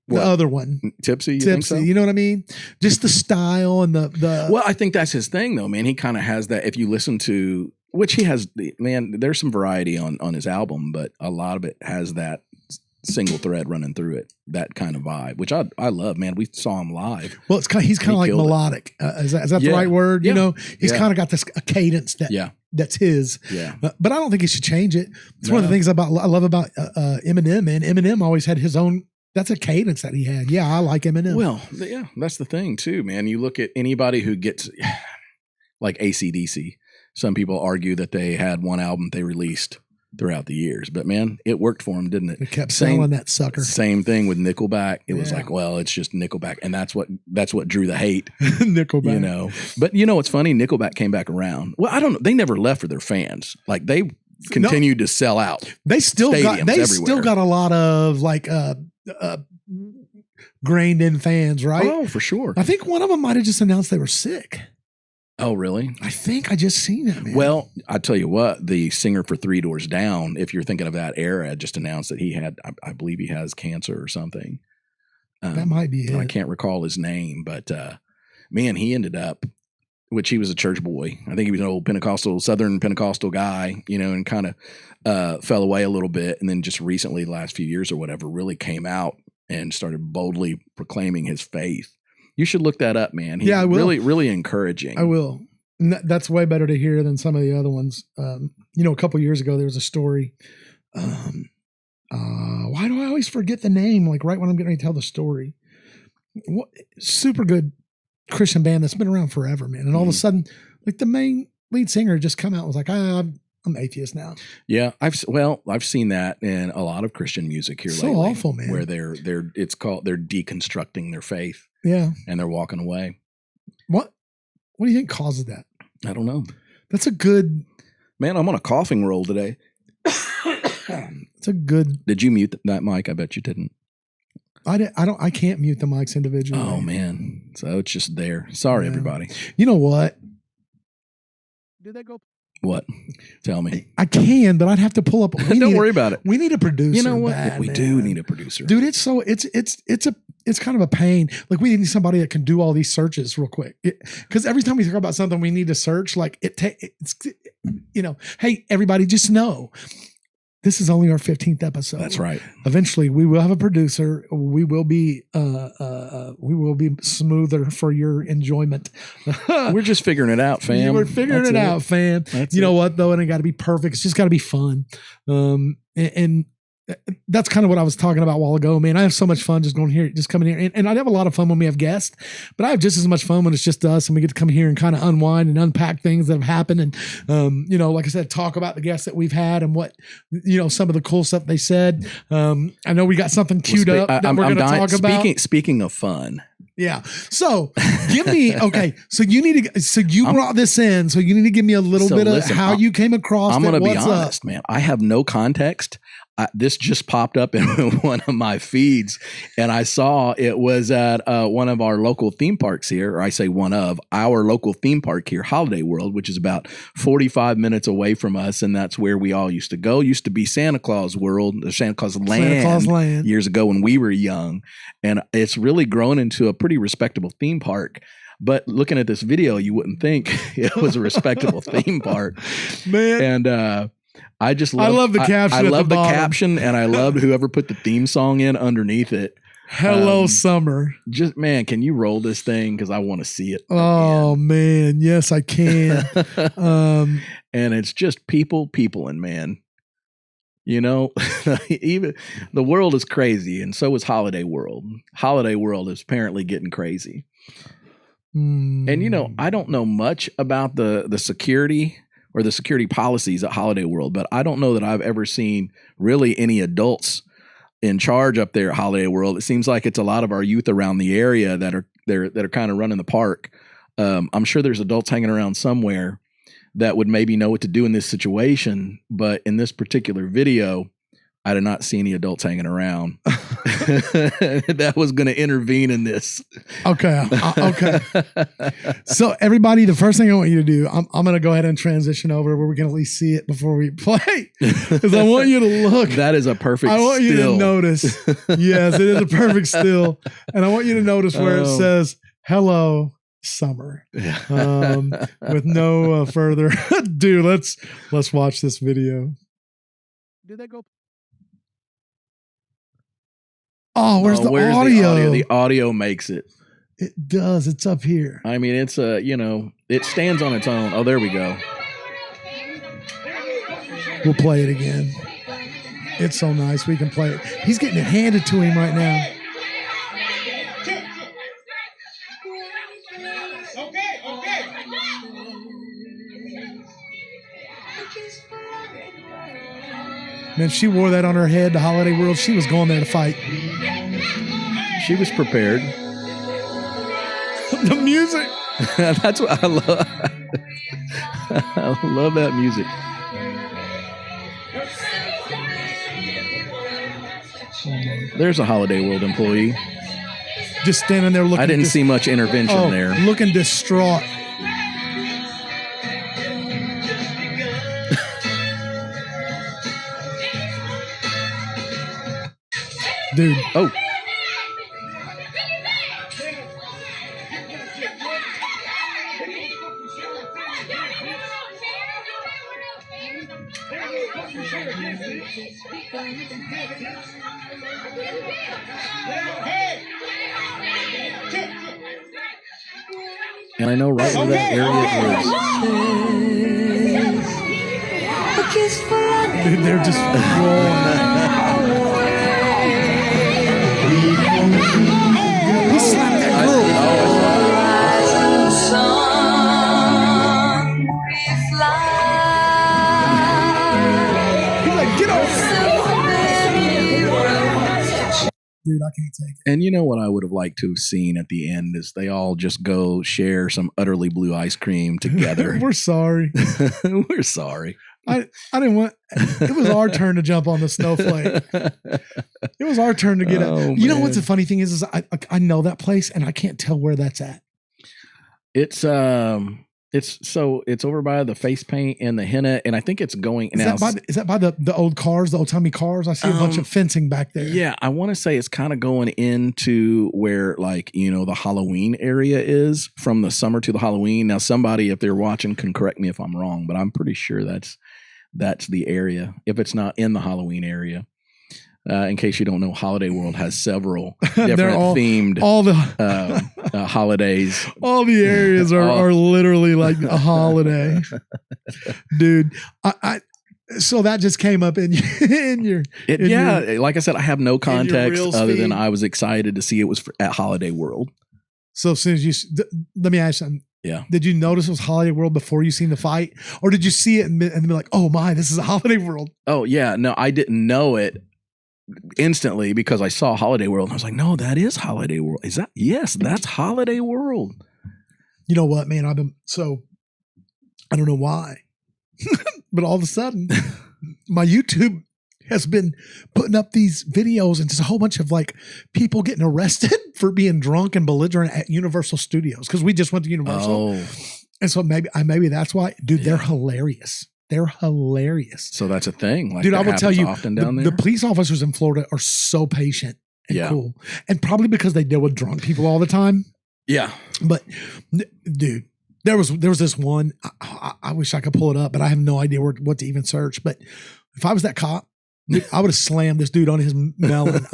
The other one, Tipsy. You think so? You know what I mean? Just the style and the. Well, I think that's his thing, though, man. He kind of has that. If you listen to, which he has, man, there's some variety on his album, but a lot of it has that single thread running through it, that kind of vibe, which I love, man. We saw him live. Well, he's kind of like melodic. Is that the right word? Yeah. He's kind of got a cadence that's his. Yeah. But I don't think he should change it. It's one of the things I love about Eminem, man. Eminem always had his own. That's a cadence that he had. Yeah, I like Eminem. Well, yeah, that's the thing too, man. You look at anybody who gets like AC/DC. Some people argue that they had one album they released throughout the years, but man, it worked for them, didn't it? It kept selling that sucker. Same thing with Nickelback. It was like, well, it's just Nickelback, and that's what drew the hate. Nickelback, But what's funny? Nickelback came back around. Well, I don't know. They never left for their fans. Like they continued to sell out. They still got a lot of grained in fans, right? Oh, for sure. I think one of them might have just announced they were sick. Oh, really? I think I just seen it, man. Well, I tell you what, the singer for Three Doors Down, if you're thinking of that era, just announced that he had, I believe he has cancer or something. That might be it. I can't recall his name, but man, he ended up, which he was a church boy. I think he was an old Southern Pentecostal guy, and kind of fell away a little bit. And then just recently, the last few years or whatever, really came out and started boldly proclaiming his faith. You should look that up, man. He's I will. Really, really encouraging. I will. And that's way better to hear than some of the other ones. A couple years ago, there was a story. Why do I always forget the name? Like right when I'm getting ready to tell the story. Super good Christian band that's been around forever, man. And all of a sudden, like the main lead singer just come out and was like, I'm atheist now. Yeah, I've seen that in a lot of Christian music here lately. So awful, man. Where they're deconstructing their faith. Yeah. And they're walking away. What do you think causes that? I don't know. That's a good. Man, I'm on a coughing roll today. It's a good. Did you mute that mic? I bet you didn't. I can't mute the mics individually. Oh man. So it's just there. Sorry, everybody. You know what? Did that go? What? Tell me. I can, but I'd have to pull up. Don't worry about it. We need a producer. You know what? Bad, we do need a producer. Dude, it's kind of a pain. Like we need somebody that can do all these searches real quick. Because every time we talk about something we need to search, like it's hey, everybody just know. this is only our 15th episode. That's right. Eventually, we will have a producer. We will be smoother for your enjoyment. We're just figuring it out, fam. We're figuring it out, fam. You know what, though? It ain't got to be perfect. It's just got to be fun. And that's kind of what I was talking about a while ago, man. I have so much fun just going here, just coming here. And I have a lot of fun when we have guests, but I have just as much fun when it's just us and we get to come here and kind of unwind and unpack things that have happened. And, you know, like I said, talk about the guests that we've had and what, you know, some of the cool stuff they said. I know we got something queued up that we're going to talk about. Speaking of fun. Yeah. So give me, okay. So you need to, so you brought this in. So you need to give me a little bit of how you came across. I'm going to be honest, man. I have no context. This just popped up in one of my feeds and I saw it was at one of our local theme parks here, or I say one of our local theme park here, Holiday World, which is about 45 minutes away from us. And that's where we all used to go. Used to be Santa Claus World, Santa Claus Land years ago when we were young. And it's really grown into a pretty respectable theme park. But looking at this video, you wouldn't think it was a respectable theme park. Man. And, I love the caption. I love the caption, and I loved whoever put the theme song in underneath it. Hello, summer. Just man, can you roll this thing? Because I want to see it. Oh man, yes, I can. And it's just people, and man, you know, even the world is crazy, and so is Holiday World. Holiday World is apparently getting crazy. And you know, I don't know much about the security or the security policies at Holiday World, but I don't know that I've ever seen really any adults in charge up there at Holiday World. It seems like it's a lot of our youth around the area that are kind of running the park. I'm sure there's adults hanging around somewhere that would maybe know what to do in this situation, but in this particular video, I did not see any adults hanging around that was going to intervene in this. Okay. Okay. So everybody, the first thing I want you to do, I'm going to go ahead and transition over where we can at least see it before we play. Because I want you to look. That is a perfect still. I want you to notice. Yes, it is a perfect still. And I want you to notice where it says, hello, summer. With no further ado, let's watch this video. Did that go? Oh, where's the audio? The audio makes it. It does. It's up here. I mean, it's you know, it stands on its own. Oh, there we go. We'll play it again. It's so nice. We can play it. He's getting it handed to him right now. Man, she wore that on her head, the Holiday World. She was going there to fight. She was prepared. The music. That's what I love. I love that music. There's a Holiday World employee. Just standing there looking. I didn't see much intervention there. Looking distraught. Dude. Oh. And I know right where that area is. Dude, they're just he slapped that girl. He's like, get over. Dude, I can't take it. And you know what I would have liked to have seen at the end is they all just go share some utterly blue ice cream together. We're sorry. We're sorry. I didn't want. It was our turn to jump on the snowflake. It was our turn to get it. You know what's the funny thing is I know that place and I can't tell where that's at. It's over by the face paint and the henna, and I think it's going. Is that by the old cars, the old timey cars? I see a bunch of fencing back there. Yeah, I want to say it's kind of going into where, like, you know, the Halloween area is, from the summer to the Halloween. Now, somebody, if they're watching, can correct me if I'm wrong, but I'm pretty sure that's that's the area. If it's not in the Halloween area. In case you don't know, Holiday World has several different themed holidays. All the areas are literally like a holiday, dude. So that just came up in your. Like I said, I have no context other than I was excited to see it was at Holiday World. So as soon as let me ask you something. Yeah. Did you notice it was Holiday World before you seen the fight, or did you see it and be like, "Oh my, this is a Holiday World"? Oh yeah, no, I didn't know it instantly because I saw Holiday World and I was like, no, that is Holiday World. Is that? Yes, that's Holiday World. You know what, man? I don't know why, but all of a sudden my YouTube has been putting up these videos and just a whole bunch of like people getting arrested for being drunk and belligerent at Universal Studios. Cause we just went to Universal. Oh. And so maybe that's why, dude, they're hilarious. They're hilarious. So that's a thing. Like, dude, I will tell you, often down there. The police officers in Florida are so patient and cool. And probably because they deal with drunk people all the time. Yeah. But dude, there was this one, I wish I could pull it up, but I have no idea what to even search. But if I was that cop, dude, I would have slammed this dude on his melon.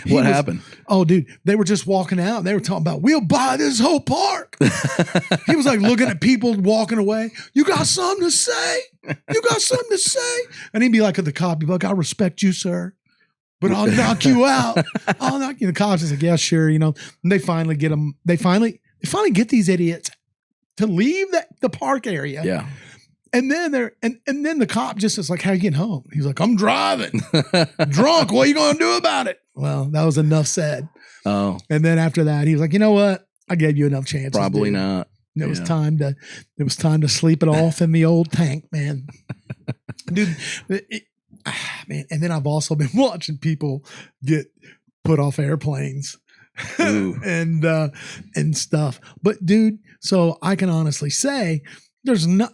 What happened? Oh, dude, they were just walking out. And they were talking about, we'll buy this whole park. He was like looking at people walking away. You got something to say? You got something to say? And he'd be like, at the cop, he'd be like, I respect you, sir, but I'll knock you out. I'll knock you. The cop's like, yeah, sure. You know, and they finally get them. They finally get these idiots to leave the park area. Yeah. And then then the cop just is like, how you getting home? He's like, I'm driving. Drunk. What are you going to do about it? Well, that was enough said. Oh. And then after that, he was like, you know what? I gave you enough chances. Probably dude. Not. It was time to sleep it off in the old tank, man. Dude, man. And then I've also been watching people get put off airplanes and stuff. But dude, so I can honestly say there's not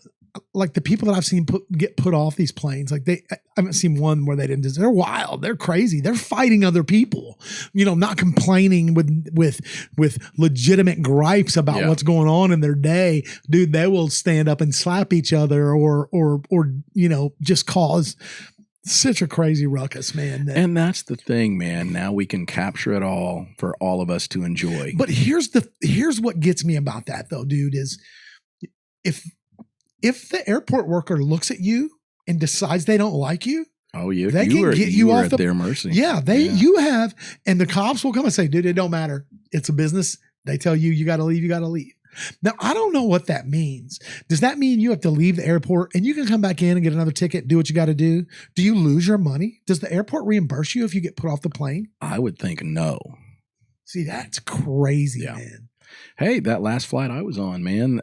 like the people that I've seen get put off these planes. Like I haven't seen one where they didn't. They're wild. They're crazy. They're fighting other people. You know, not complaining with legitimate gripes about what's going on in their day. Dude, they will stand up and slap each other or you know, just cause such a crazy ruckus, man. And that's the thing, man. Now we can capture it all for all of us to enjoy. But here's what gets me about that though, dude, is if the airport worker looks at you and decides they don't like you, they can get you off at their mercy. Yeah, you have, and the cops will come and say, dude, it don't matter. It's a business. They tell you got to leave, you got to leave. Now, I don't know what that means. Does that mean you have to leave the airport and you can come back in and get another ticket, do what you got to do? Do you lose your money? Does the airport reimburse you if you get put off the plane? I would think no. See, that's crazy, man. Hey, that last flight I was on, man,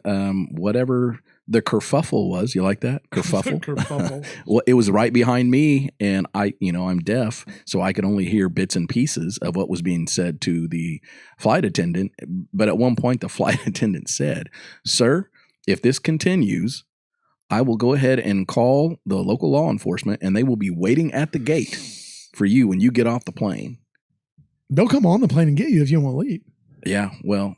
whatever the kerfuffle was, you like that? Kerfuffle? Kerfuffle. Well, it was right behind me, and I'm deaf, so I could only hear bits and pieces of what was being said to the flight attendant. But at one point, the flight attendant said, "Sir, if this continues, I will go ahead and call the local law enforcement, and they will be waiting at the gate for you when you get off the plane." They'll come on the plane and get you if you want to leave. Yeah, well,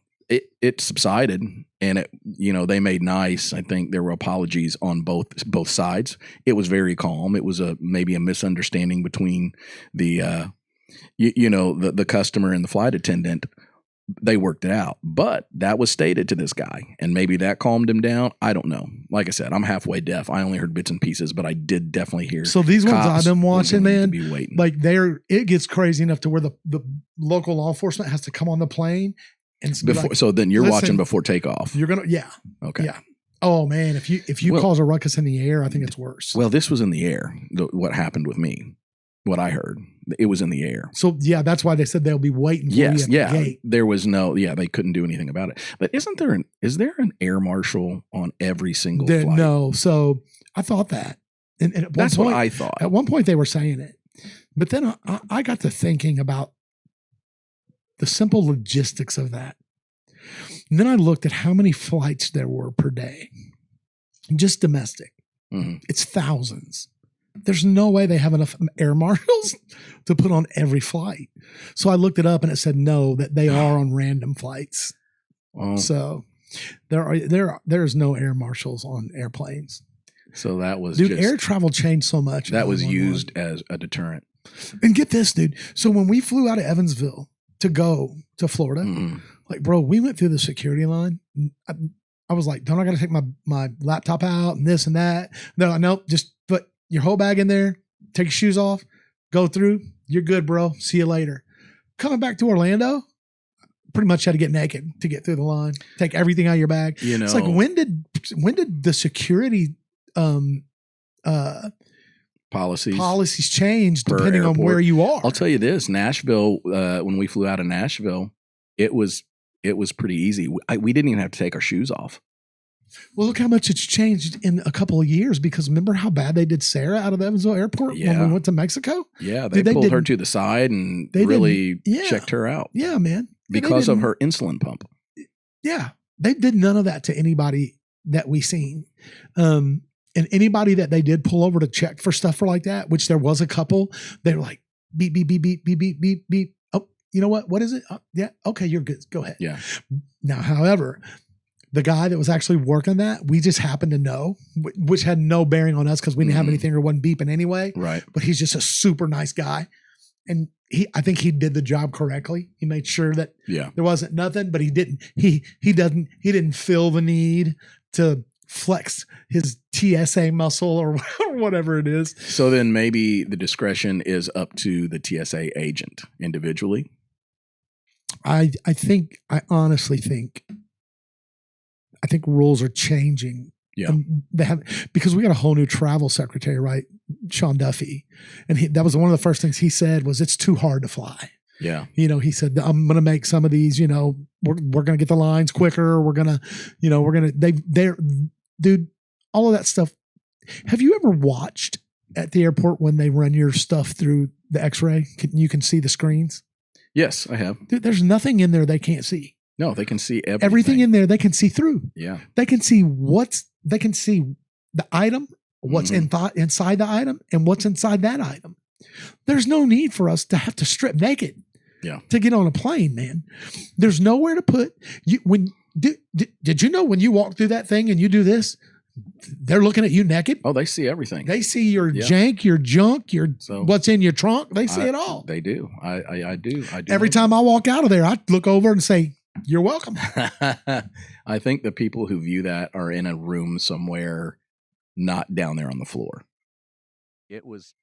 it subsided, and they made nice. I think there were apologies on both sides. It was very calm. It was maybe a misunderstanding between the the customer and the flight attendant. They worked it out, but that was stated to this guy, and maybe that calmed him down. I don't know. Like I said, I'm halfway deaf. I only heard bits and pieces, but I did definitely hear. So these ones I've been watching, man, like it gets crazy enough to where the local law enforcement has to come on the plane. And so then you're watching before takeoff. You're gonna, okay, yeah. Oh man, if you cause a ruckus in the air, I think it's worse. Well, this was in the air. What happened with me? What I heard, it was in the air. So yeah, that's why they said they'll be waiting for you at the gate. There was they couldn't do anything about it. But is there an air marshal on every single flight? No. So I thought that, and at that's what I thought. At one point they were saying it, but then I got to thinking about the simple logistics of that. And then I looked at how many flights there were per day, just domestic. Mm-hmm. It's thousands. There's no way they have enough air marshals to put on every flight. So I looked it up and it said no, that they are on random flights. Oh. So there's no air marshals on airplanes. So that was dude. Air travel changed so much. That was used as a deterrent. And get this, dude. So when we flew out of Evansville to go to Florida, like, bro, we went through the security line. I was like, don't I got to take my laptop out and this and that? They're like, nope, just put your whole bag in there, take your shoes off, go through. You're good, bro. See you later. Coming back to Orlando, pretty much had to get naked to get through the line. Take everything out of your bag. It's like, when did the security policies change depending on where you are? I'll tell you this, Nashville, when we flew out of Nashville, it was pretty easy. We didn't even have to take our shoes off. Well, look how much it's changed in a couple of years, because remember how bad they did Sarah out of the Evansville airport when we went to Mexico? Yeah, they pulled her to the side and really checked her out. Yeah, man. Because of her insulin pump. Yeah, they did none of that to anybody that we seen. And anybody that they did pull over to check for stuff like that, which there was a couple, they were like, beep, beep, beep, beep, beep, beep, beep, beep. Oh, you know what? What is it? Oh, yeah. Okay, you're good. Go ahead. Yeah. Now, however, the guy that was actually working that, we just happened to know, which had no bearing on us because we didn't have anything or wasn't beeping anyway. Right. But he's just a super nice guy. And I think he did the job correctly. He made sure that there wasn't nothing, but he didn't feel the need to flex his TSA muscle or whatever it is. So then maybe the discretion is up to the TSA agent individually. I honestly think rules are changing. Yeah. They have, because we got a whole new travel secretary, right? Sean Duffy. And that was one of the first things he said was, it's too hard to fly. Yeah. He said, I'm going to make some of these, we're going to get the lines quicker. We're going to, dude, all of that stuff. Have you ever watched at the airport when they run your stuff through the x-ray? You can see the screens. Yes, I have. Dude, there's nothing in there they can't see. No, they can see everything in there. They can see through. Yeah. They can see the item, what's inside the item, and what's inside that item. There's no need for us to have to strip naked to get on a plane, man. There's nowhere to put you. Did you know when you walk through that thing and you do this, they're looking at you naked? Oh, they see everything. They see your jank, your junk, what's in your trunk. They see it all. They do. I do. Every time I walk out of there, I look over and say, you're welcome. I think the people who view that are in a room somewhere, not down there on the floor. It was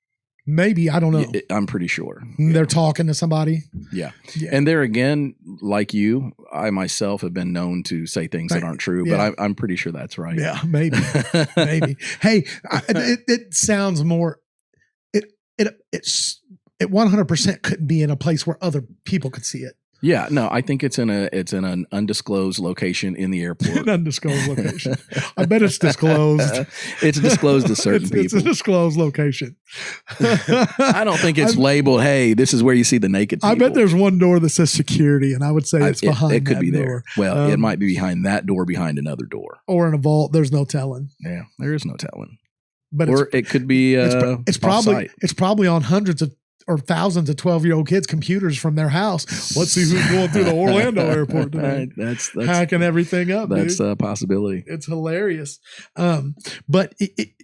maybe, I don't know. I'm pretty sure they're talking to somebody. Yeah. And there again, like you, I myself have been known to say things that aren't true, but I'm pretty sure that's right. Yeah, maybe, maybe. Hey, it sounds more. It 100% couldn't be in a place where other people could see it. Yeah, no, I think it's in an undisclosed location in the airport. An undisclosed location. I bet it's disclosed. It's disclosed to certain people. It's a disclosed location. I don't think it's labeled, hey, this is where you see the naked people. I bet there's one door that says security, and I would say it's behind that door. It could be there. Well, it might be behind that door, behind another door. Or in a vault. There's no telling. Yeah, there is no telling. But it could be it's probably on hundreds of or thousands of 12-year-old kids' computers from their house. Let's see who's going through the Orlando airport today. That's hacking everything up. That's dude. A possibility. It's hilarious. But it's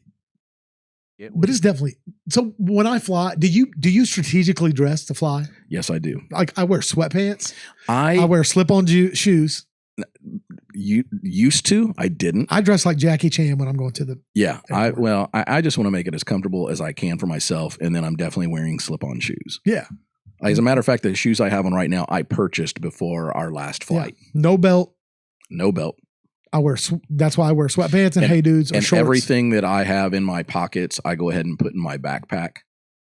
definitely. So when I fly, do you strategically dress to fly? Yes, I do. Like I wear sweatpants. I wear slip-on shoes. You used to. I didn't. I dress like Jackie Chan when I'm going to the airport. I just want to make it as comfortable as I can for myself, and then I'm definitely wearing slip-on shoes. Yeah. As a matter of fact, the shoes I have on right now, I purchased before our last flight. Yeah. No belt. No belt. That's why I wear sweatpants and hey dudes or and shorts. Everything that I have in my pockets, I go ahead and put in my backpack.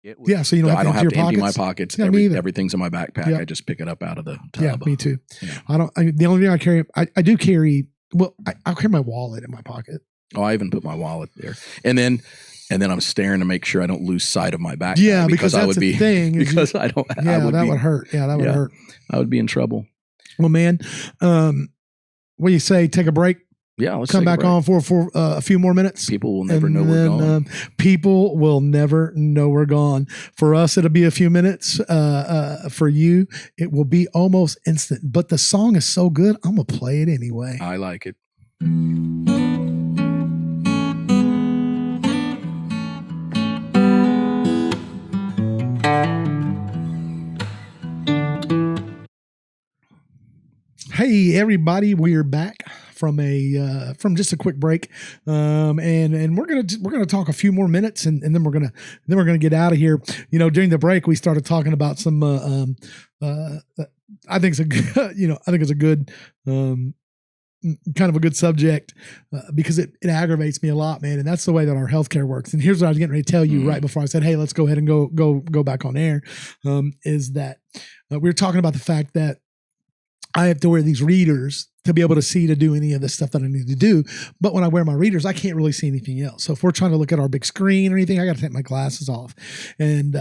So you don't I don't have to empty my pockets. Yeah, everything's in my backpack. Yep. I just pick it up out of the tub. Yeah, me too. Yeah. The only thing I carry, I do carry. Well, I'll carry my wallet in my pocket. Oh, I even put my wallet there, and then I'm staring to make sure I don't lose sight of my backpack. Yeah, because that's the thing. Because I don't. Yeah, that would hurt. Yeah, that would hurt. I would be in trouble. Well, man, what do you say? Take a break. Yeah, let's come back on for a few more minutes. People will never know we're gone. People will never know we're gone. For us, it'll be a few minutes. For you, it will be almost instant. But the song is so good, I'm gonna play it anyway. I like it. Hey everybody, we're back from just a quick break, and we're gonna talk a few more minutes, and then we're gonna get out of here. You know, during the break we started talking about some I think it's a good, it's a good kind of a good subject because it aggravates me a lot, man. And that's the way that our healthcare works. And here's what I was getting ready to tell you right before I said, hey, let's go ahead and go back on air. Is that we were talking about the fact that I have to wear these readers to be able to see to do any of the stuff that I need to do. But when I wear my readers, I can't really see anything else. So if we're trying to look at our big screen or anything, I got to take my glasses off. And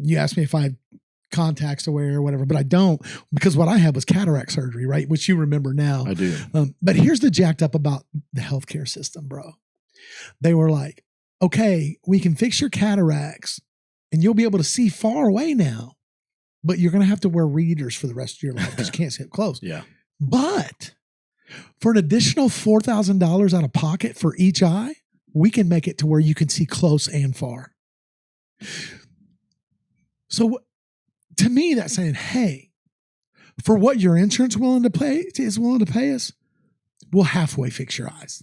you asked me if I had contacts to wear or whatever, but I don't, because what I had was cataract surgery, right? Which you remember now. I do. But here's the jacked up about the healthcare system, bro. They were like, okay, we can fix your cataracts and you'll be able to see far away now, but you're going to have to wear readers for the rest of your life because you can't see up close. Yeah. But for an additional $4,000 out of pocket for each eye, we can make it to where you can see close and far. So to me, that's saying, hey, for what your insurance is willing to pay us, we'll halfway fix your eyes.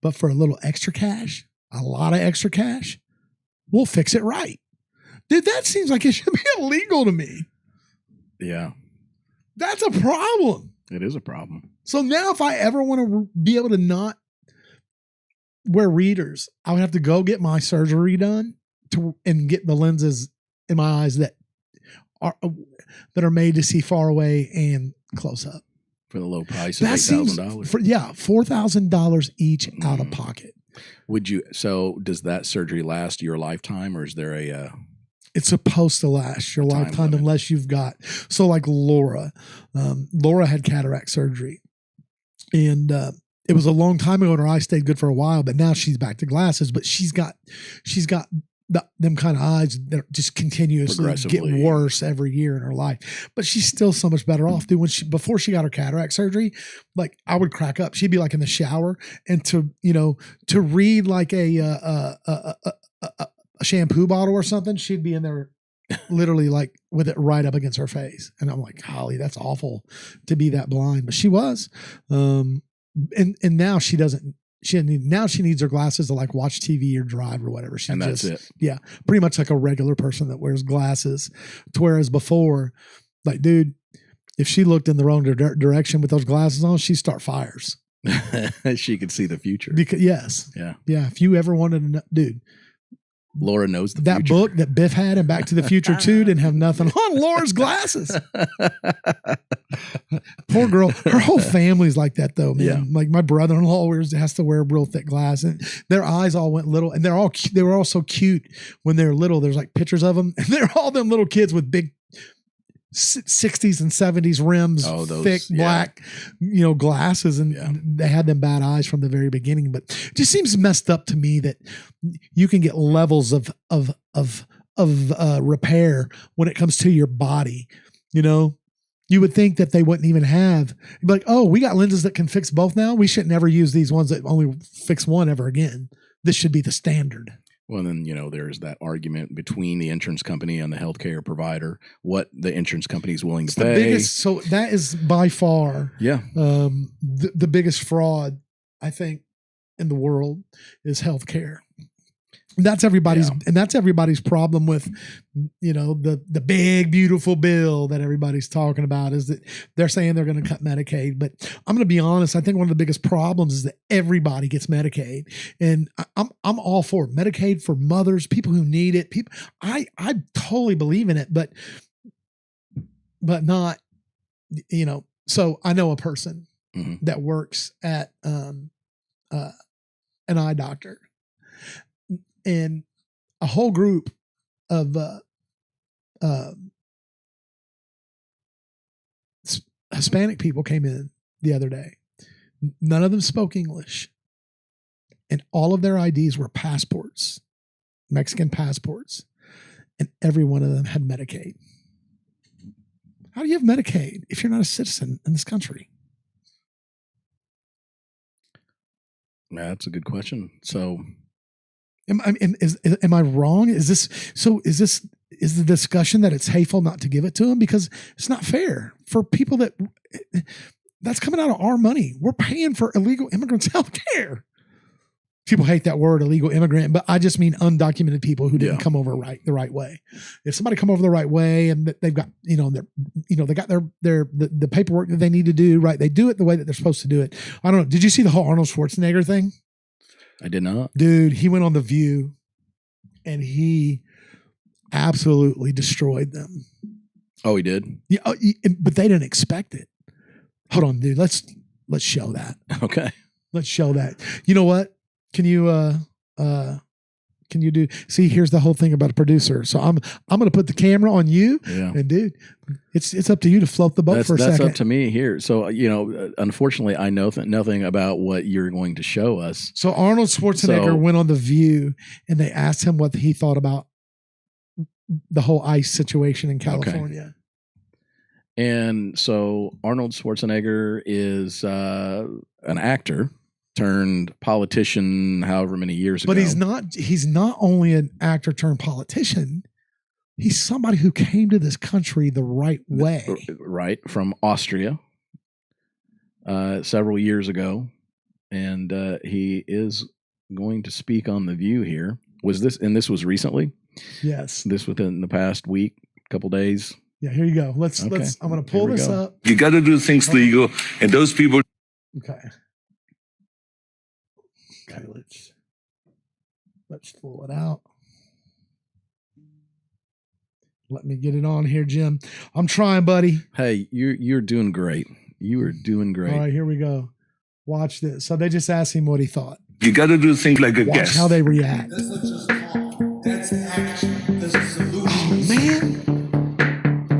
But for a little extra cash, a lot of extra cash, we'll fix it right. Dude, that seems like it should be illegal to me. Yeah. That's a problem. It is a problem. So now if I ever want to be able to not wear readers, I would have to go get my surgery done and get the lenses in my eyes that are made to see far away and close up. For the low price of $8,000. $4,000 each out of pocket. So does that surgery last your lifetime, or is there it's supposed to last your lifetime unless you've got, so like Laura had cataract surgery, and it was a long time ago and her eyes stayed good for a while, but now she's back to glasses, but she's got them kind of eyes that just continuously get worse every year in her life, but she's still so much better off. Dude, before she got her cataract surgery, like I would crack up. She'd be like in the shower, and to read like a shampoo bottle or something, she'd be in there literally like with it right up against her face. And I'm like, Holly, that's awful to be that blind, but she was. And now she doesn't. She needs her glasses to like watch TV or drive or whatever. And that's it. Yeah, pretty much like a regular person that wears glasses. Whereas before, like, dude, if she looked in the wrong direction with those glasses on, she'd start fires. She could see the future. Yes. Yeah. Yeah. If you ever wanted to know, dude. Laura knows the that future. book that Biff had in Back to the Future 2 didn't have nothing on Laura's glasses. Poor girl. Her whole family's like that though, man. Yeah. Like my brother-in-law has to wear real thick glasses, and their eyes all went little, and they were all so cute when they were little. There's like pictures of them, and they're all them little kids with big 60s and 70s rims, thick black, glasses, and they had them bad eyes from the very beginning. But it just seems messed up to me that you can get levels of repair when it comes to your body. You would think that they wouldn't even have, like, oh, we got lenses that can fix both now. We should never use these ones that only fix one ever again. This should be the standard. Well, then, there's that argument between the insurance company and the healthcare provider, what the insurance company is willing to pay. So that is by far the biggest fraud, I think, in the world is healthcare. That's everybody's problem with, the big, beautiful bill that everybody's talking about is that they're saying they're going to cut Medicaid. But I'm going to be honest. I think one of the biggest problems is that everybody gets Medicaid, and I'm all for Medicaid for mothers, people who need it. I totally believe in it, but not, so I know a person that works at an eye doctor. And a whole group of Hispanic people came in the other day. None of them spoke English. And all of their IDs were passports, Mexican passports. And every one of them had Medicaid. How do you have Medicaid if you're not a citizen in this country? That's a good question. So... Am I wrong? Is this is the discussion that it's hateful not to give it to them? Because it's not fair for people that's coming out of our money. We're paying for illegal immigrants' health care. People hate that word, illegal immigrant, but I just mean undocumented people who didn't come over the right way. If somebody come over the right way and they've got, they got the paperwork that they need to do, right? They do it the way that they're supposed to do it. I don't know. Did you see the whole Arnold Schwarzenegger thing? I did not. Dude, he went on The View and he absolutely destroyed them. Oh, he did? Yeah, but they didn't expect it. Hold on, dude. Let's show that. Okay. Let's show that. You know what? Can you do, see, here's the whole thing about a producer. So I'm going to put the camera on you and dude, it's up to you to float the boat for a second. That's up to me here. So, unfortunately I know nothing about what you're going to show us. So Arnold Schwarzenegger went on The View and they asked him what he thought about the whole ICE situation in California. Okay. And so Arnold Schwarzenegger is an actor turned politician however many years ago. But he's not only an actor turned politician, he's somebody who came to this country the right way. Right, from Austria several years ago. And he is going to speak on The View here. This was recently? Yes. This within the past week, couple days? Yeah, here you go. I'm going to pull this up. You got to do things legal, and those people. Okay, let's pull it out. Let me get it on here, Jim. I'm trying, buddy. Hey, you're doing great. You are doing great. All right, here we go. Watch this. So they just asked him what he thought. You got to do things like a Watch guest. how they react. That's not just talk. That's action. That's a solution. Oh, man.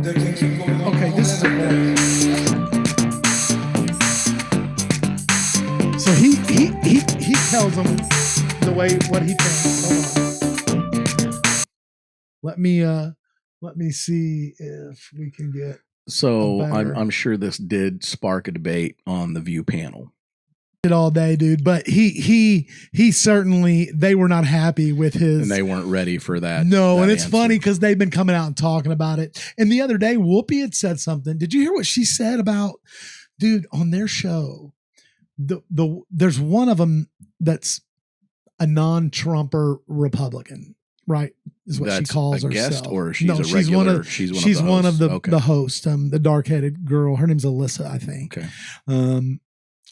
They can keep going on. Okay, this is a So he tells them what he thinks. Hold on. Let me see if we can get. So I'm sure this did spark a debate on the View panel. It all day, dude. But he certainly, they were not happy with his. And they weren't ready for that. No, and it's answer. funny because they've been coming out and talking about it. And the other day, Whoopi had said something. Did you hear what she said about, dude, on their show? There's one of them that's a non-Trumper Republican, right? Is what she calls herself. Guest, or she's a regular. She's one of the hosts. The dark-headed girl. Her name's Alyssa, I think. Okay.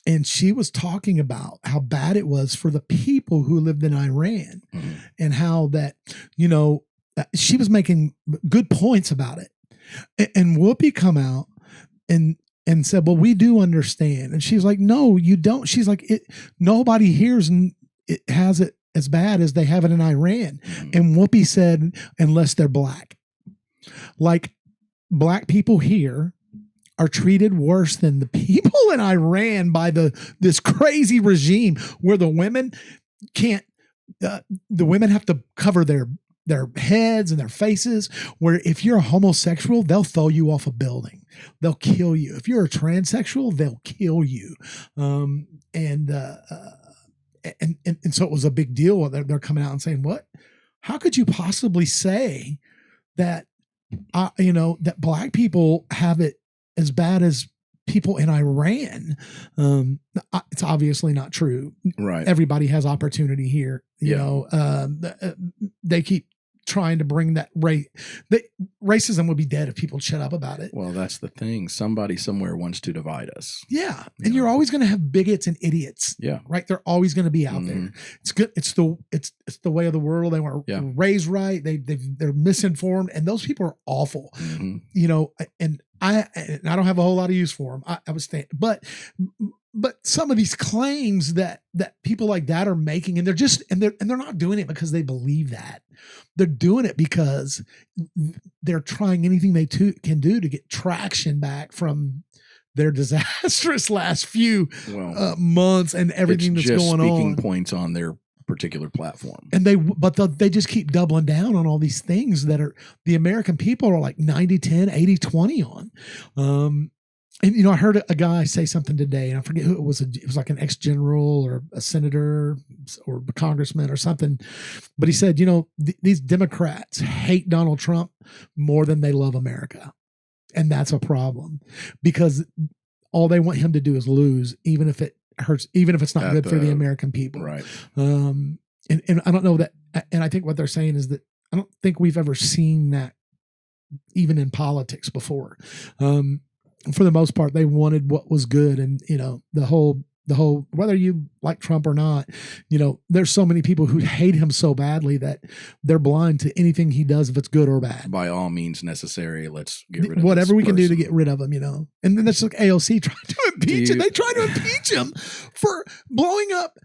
And she was talking about how bad it was for the people who lived in Iran, and how that she was making good points about it. And Whoopi come out and said, well, we do understand. And she's like, no, you don't. She's like, nobody hears it has it as bad as they have it in Iran. And Whoopi said, unless they're black. Like, black people here are treated worse than the people in Iran by this crazy regime where the women can't, the women have to cover their heads and their faces, where if you're a homosexual, they'll throw you off a building. They'll kill you. If you're a transsexual, they'll kill you. And so it was a big deal. They're coming out and saying, what? How could you possibly say that, that black people have it as bad as people in Iran? It's obviously not true. Right. Everybody has opportunity here. You know, they keep trying to bring that racism would be dead if people shut up about it. Well, that's the thing. Somebody somewhere wants to divide us. Yeah. And you're always going to have bigots and idiots. Yeah. Right. They're always going to be out there. It's good. It's the way of the world. They weren't raised right. They're misinformed, and those people are awful. And I don't have a whole lot of use for them. I was saying, but some of these claims that people like that are making, and they're not doing it because they believe that. They're doing it because they're trying anything they can do to get traction back from their disastrous last few months and everything that's going on. Speaking points on their particular platform. And they just keep doubling down on all these things that are the American people are like 90-10, 80-20 on. And, you know, I heard a guy say something today, and I forget who it was. It was like an ex-general or a senator or a congressman or something. But he said, you know, these Democrats hate Donald Trump more than they love America. And that's a problem, because all they want him to do is lose, even if it hurts, even if it's not good for the American people. Right. And I don't know that. And I think what they're saying is that I don't think we've ever seen that even in politics before. For the most part, they wanted what was good. And, you know, the whole, whether you like Trump or not, you know, there's so many people who hate him so badly that they're blind to anything he does, if it's good or bad. By all means necessary, let's get rid of whatever we can do to person. get rid of him, you know. And then that's like AOC trying to impeach him. They tried to impeach him for blowing up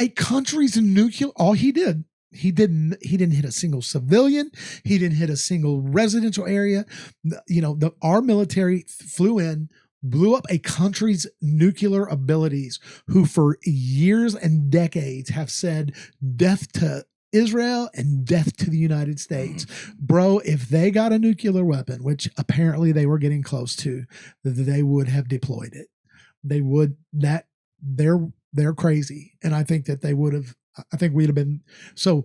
a country's nuclear. All he did. He didn't hit a single civilian. He didn't hit a single residential area. You know, our military flew in, blew up a country's nuclear abilities, who for years and decades have said death to Israel and death to the United States. Bro, if they got a nuclear weapon, which apparently they were getting close to, they would have deployed it. They would. They're crazy. And I think that they would have. I think we'd have been. So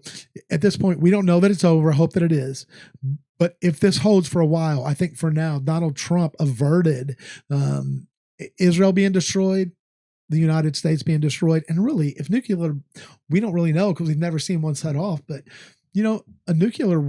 at this point, we don't know that it's over. I hope that it is. But if this holds for a while, I think for now, Donald Trump averted Israel being destroyed, the United States being destroyed. And really, if nuclear, we don't really know because we've never seen one set off. But, you know, a nuclear,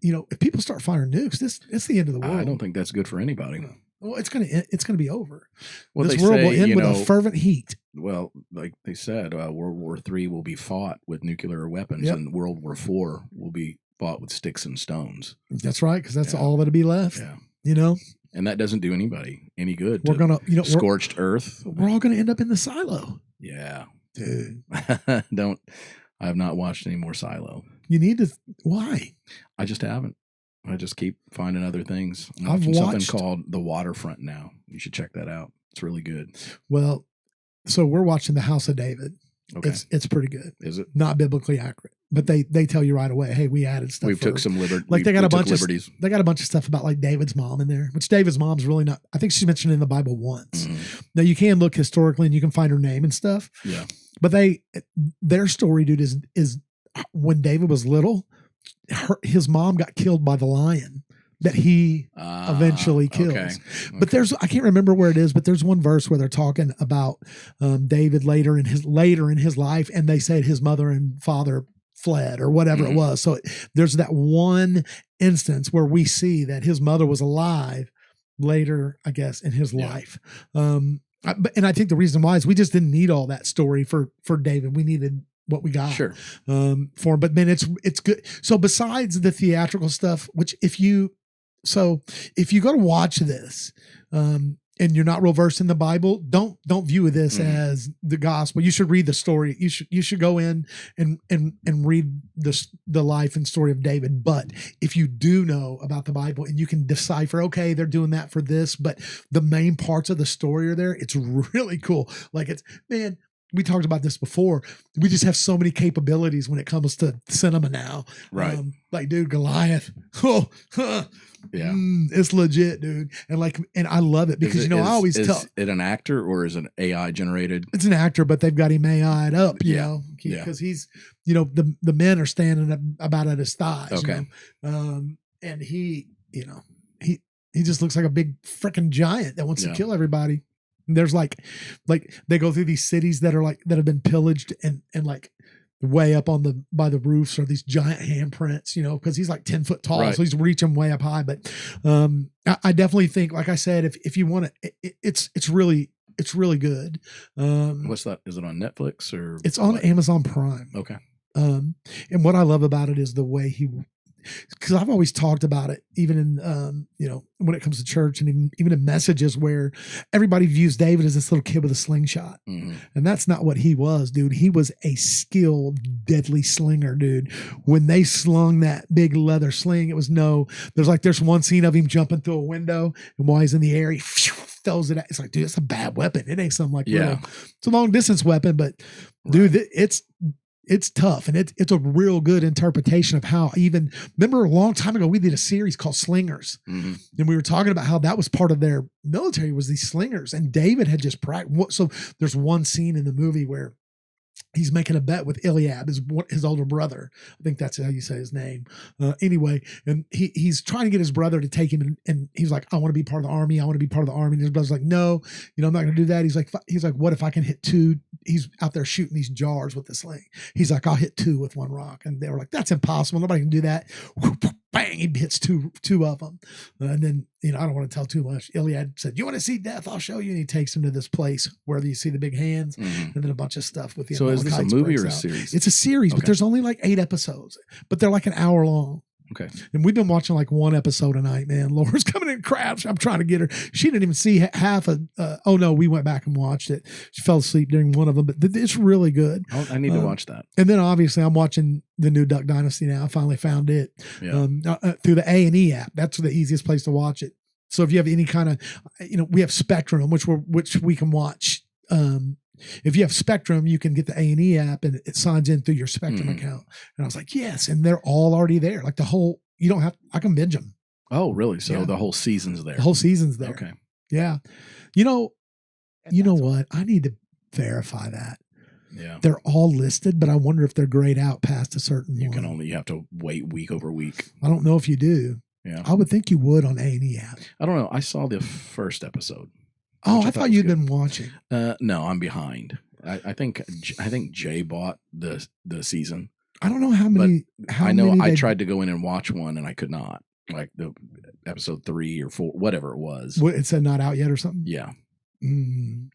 you know, if people start firing nukes, it's the end of the world. I don't think that's good for anybody. Well, it's gonna be over. Well, this they world say, will end you with know, a fervent heat. Well, like they said, World War III will be fought with nuclear weapons, Yep. and World War IV will be fought with sticks and stones. That's right, because that's Yeah. all that'll be left. Yeah. You know, And that doesn't do anybody any good. we're gonna, you know, scorched earth. we're all gonna end up in the silo, Yeah. dude. I have not watched any more Silo. You need to. Why? I just haven't. I just keep finding other things. I'm I've watching something watched- called The Waterfront now. You should check that out. It's really good. Well, so we're watching The House of David. Okay. It's pretty good. Is it? Not biblically accurate, but they tell you right away, hey, we added stuff. We've took some liberty. Like they got a bunch of liberties. they got a bunch of stuff about like David's mom in there, which David's mom's really not. I think she's mentioned in the Bible once. Mhm. Now you can look historically and you can find her name and stuff. Yeah. But their story, dude, is when David was little, his mom got killed by the lion that he eventually kills. Okay. But I can't remember where it is, but there's one verse where they're talking about David later in his life, and they said his mother and father fled or whatever it was. So there's that one instance where we see that his mother was alive later, I guess, in his life. And I think the reason why is we just didn't need all that story for David. We needed what we got Sure. for him. But man, it's good. So besides the theatrical stuff, which if you go to watch this, and you're not real versed in the Bible, don't view this as the gospel. You should read the story. You should go in and read the life and story of David. But if you do know about the Bible and you can decipher, okay, they're doing that for this, but the main parts of the story are there, it's really cool. Like man, we talked about this before. We just have so many capabilities when it comes to cinema now. Right. Like, dude, Goliath. Yeah. It's legit, dude. And I love it because, I always tell. Is it an actor or is it AI generated? It's an actor, but they've got him AI'd up, you Yeah. know, Yeah. because he's, the men are standing about at his thighs. Okay. And he just looks like a big freaking giant that wants to kill everybody. And there's like they go through these cities that have been pillaged and like way up by the roofs are these giant handprints, because he's like 10 foot tall. Right. So he's reaching way up high. But I definitely think, like I said, if you want to, it's really good. What's that? Is it on Netflix or? It's on what? Amazon Prime. Okay. And what I love about it is the way because I've always talked about it, even in, when it comes to church and even in messages where everybody views David as this little kid with a slingshot. Mm-hmm. And that's not what he was, dude. He was a skilled, deadly slinger, dude. When they slung that big leather sling, there's one scene of him jumping through a window, and while he's in the air, he throws it out. It's like, dude, it's a bad weapon. It ain't something like, it's a long distance weapon, but dude, it's tough, and it's a real good interpretation of how even, remember a long time ago, we did a series called Slingers, and we were talking about how that was part of their military was these slingers, and David had just practiced. So there's one scene in the movie where he's making a bet with Eliab, his older brother. I think that's how you say his name. Anyway, and he's trying to get his brother to take him, and he's like, I want to be part of the army. I want to be part of the army. And his brother's like, no, I'm not going to do that. He's like, what if I can hit 2? He's out there shooting these jars with the sling. He's like, I'll hit 2 with 1 rock. And they were like, that's impossible. Nobody can do that. Bang, he hits two of them. And then, I don't want to tell too much. Iliad said, you want to see death? I'll show you. And he takes him to this place where you see the big hands and then a bunch of stuff with the So is this a movie or a series? It's a series, but there's only like 8 episodes, but they're like an hour long. Okay. And we've been watching like 1 episode a night, man. Laura's coming in crabs. I'm trying to get her. She didn't even see half of, oh no, we went back and watched it. She fell asleep during one of them, but it's really good. I need to watch that. And then obviously I'm watching the new Duck Dynasty now. I finally found it through the A&E app. That's the easiest place to watch it. So if you have any kind of, we have Spectrum, which we can watch. If you have Spectrum, you can get the A&E app and it signs in through your Spectrum account. And I was like, yes. And they're all already there. Like I can binge them. Oh, really? So the whole season's there. The whole season's there. Okay. Yeah. You know what? I need to verify that. Yeah. They're all listed, but I wonder if they're grayed out past a certain one. You have to wait week over week. I don't know if you do. Yeah. I would think you would on A&E app. I don't know. I saw the first episode. Oh, I thought you'd been watching. No, I'm behind. I think Jay bought the season. I don't know how many. I tried to go in and watch one and I could not. Like the episode 3 or 4, whatever it was. What, it said not out yet or something? Yeah.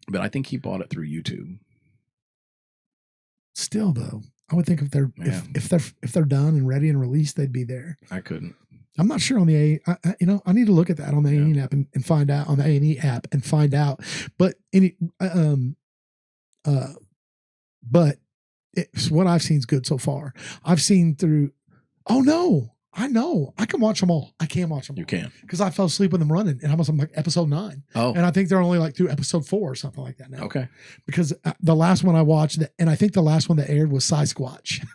But I think he bought it through YouTube. Still though, I would think if they're done and ready and released, they'd be there. I couldn't. I'm not sure on the I need to look at that on the A&E app and find out on the A&E app and find out. But it's what I've seen is good so far. I've seen through. Oh no, I know I can watch them all. I can watch them. You can, because I fell asleep with them running, and I'm like episode 9. Oh, and I think they're only like through episode 4 or something like that now. Okay, because the last one I watched, and I think the last one that aired was Sasquatch.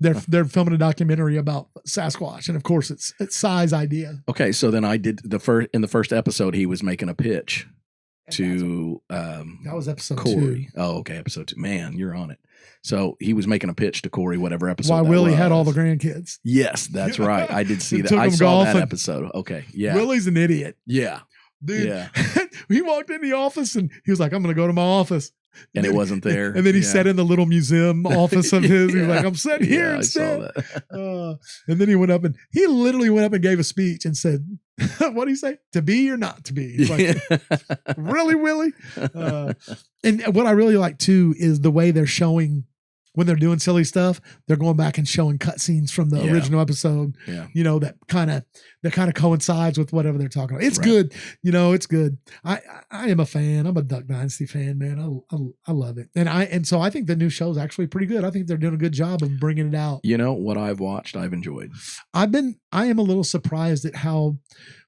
They're filming a documentary about Sasquatch, and of course it's Si's idea. Okay, so then I did in the first episode he was making a pitch to that was episode Corey. 2. Oh, okay, episode 2. Man, you're on it. So he was making a pitch to Corey, whatever episode. Why Willie had all the grandkids. Yes, that's right. I did see that. Took I him saw that golfing. episode. Okay, yeah. Willie's an idiot. Yeah, dude. Yeah. He walked in the office and he was like, "I'm going to go to my office." And it wasn't there. And then he sat in the little museum office of his. He was like, I'm sitting here I instead. saw that. And then he literally went up and gave a speech and said, what did he say? To be or not to be? He's like, really, Willie? And what I really like too is the way they're showing when they're doing silly stuff, they're going back and showing cutscenes from the original episode. Yeah. that kind of coincides with whatever they're talking about. It's good. It's good. I am a fan. I'm a Duck Dynasty fan, man. I love it. And so I think the new show is actually pretty good. I think they're doing a good job of bringing it out. What I've watched, I've enjoyed. I am a little surprised at how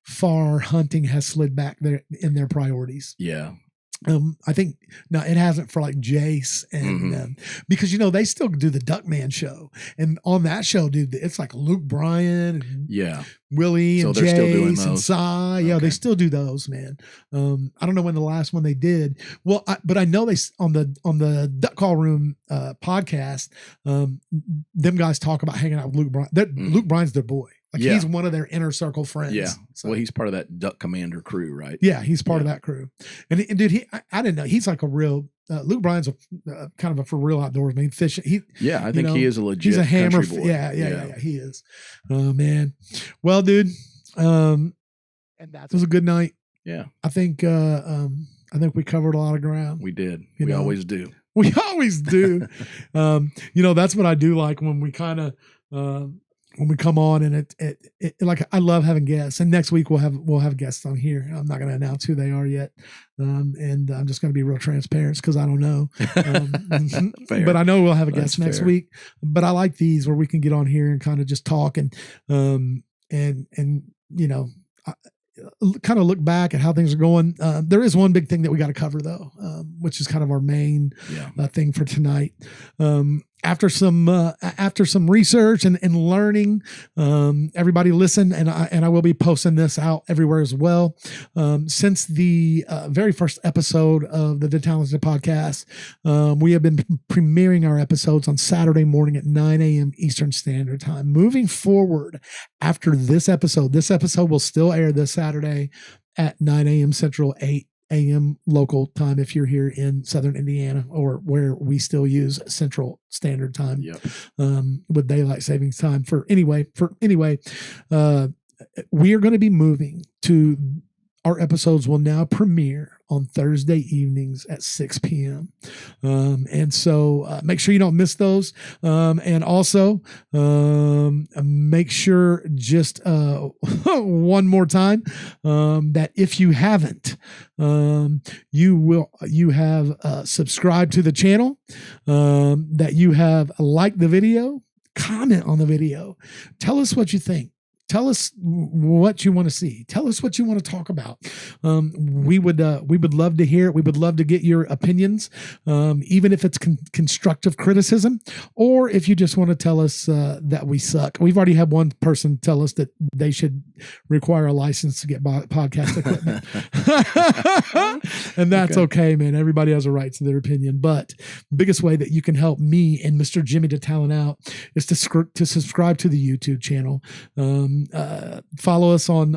far hunting has slid back there in their priorities. Yeah. I think no, it hasn't for like Jace and because they still do the Duckman show, and on that show, dude, it's like Luke Bryan and Willie and Jace still doing those. And Cy. Yeah, they still do those, man. I don't know when the last one they did. Well, but I know they on the Duck Call Room podcast, them guys talk about hanging out with Luke Bryan. Luke Bryan's their boy. Like he's one of their inner circle friends. Yeah. So. Well, he's part of that Duck Commander crew, right? Yeah, he's part of that crew. And dude, I didn't know he's like a real Luke Bryan's a kind of a for real outdoors man. Fishing. I think he is a legit. He's a hammer. Boy. Yeah. He is. Oh man. Well, dude. And that was a good night. Yeah. I think we covered a lot of ground. We did. We always do. We always do. That's what I do like when we kind of. When we come on and it like I love having guests, and next week we'll have guests on here. I'm not going to announce who they are yet, and I'm just going to be real transparent because I don't know. But I know we'll have a guest next week. But I like these where we can get on here and kind of just talk and kind of look back at how things are going. There is one big thing that we got to cover though, which is kind of our main thing for tonight. after some research and learning, everybody listen, and I will be posting this out everywhere as well. Since the very first episode of the DeTalented Podcast, we have been premiering our episodes on Saturday morning at 9 a.m. Eastern Standard Time. Moving forward, after this episode will still air this Saturday at 9 a.m. Central, 8 a.m. local time if you're here in Southern Indiana, or where we still use Central Standard Time. Yep. With daylight savings time. We are going to be moving to, our episodes will now premiere on Thursday evenings at 6 p.m. And so make sure you don't miss those. And also make sure just one more time that if you haven't, you have subscribed to the channel, that you have liked the video, comment on the video, tell us what you think. Tell us what you want to see. Tell us what you want to talk about. We would love to hear it. We would love to get your opinions, even if it's constructive criticism, or if you just want to tell us that we suck. We've already had one person tell us that they should require a license to get podcast equipment, and that's okay, man. Everybody has a right to their opinion. But the biggest way that you can help me and Mr. Jimmy DeTalent out is to subscribe to the YouTube channel. Follow us on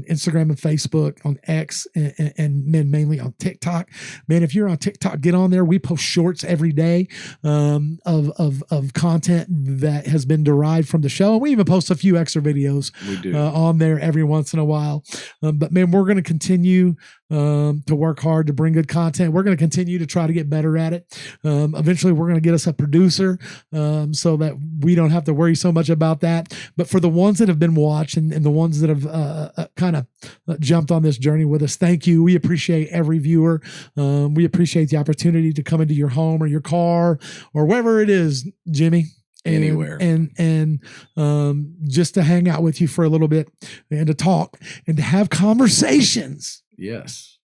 Instagram and Facebook, on X, and mainly on TikTok. Man, if you're on TikTok, get on there. We post shorts every day of content that has been derived from the show, and we even post a few extra videos on there every once in a while. But man, we're going to continue to work hard to bring good content. We're going to continue to try to get better at it. Eventually, we're going to get us a producer so that we don't have to worry so much about that. But for the ones that have been watching and the ones that have kind of jumped on this journey with us, thank you. We appreciate every viewer. We appreciate the opportunity to come into your home or your car or wherever it is, Jimmy. Anywhere. And just to hang out with you for a little bit and to talk and to have conversations. Yes.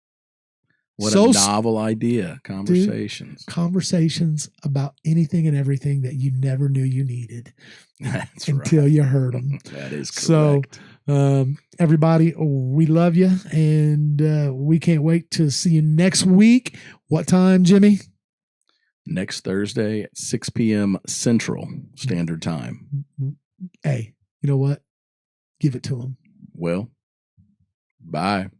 What a novel idea. Conversations. Dude, conversations about anything and everything that you never knew you needed. That's until you heard them. That is correct. So, everybody, we love you, and we can't wait to see you next week. What time, Jimmy? Next Thursday at 6 p.m. Central Standard Time. Hey, you know what? Give it to them. Well, bye.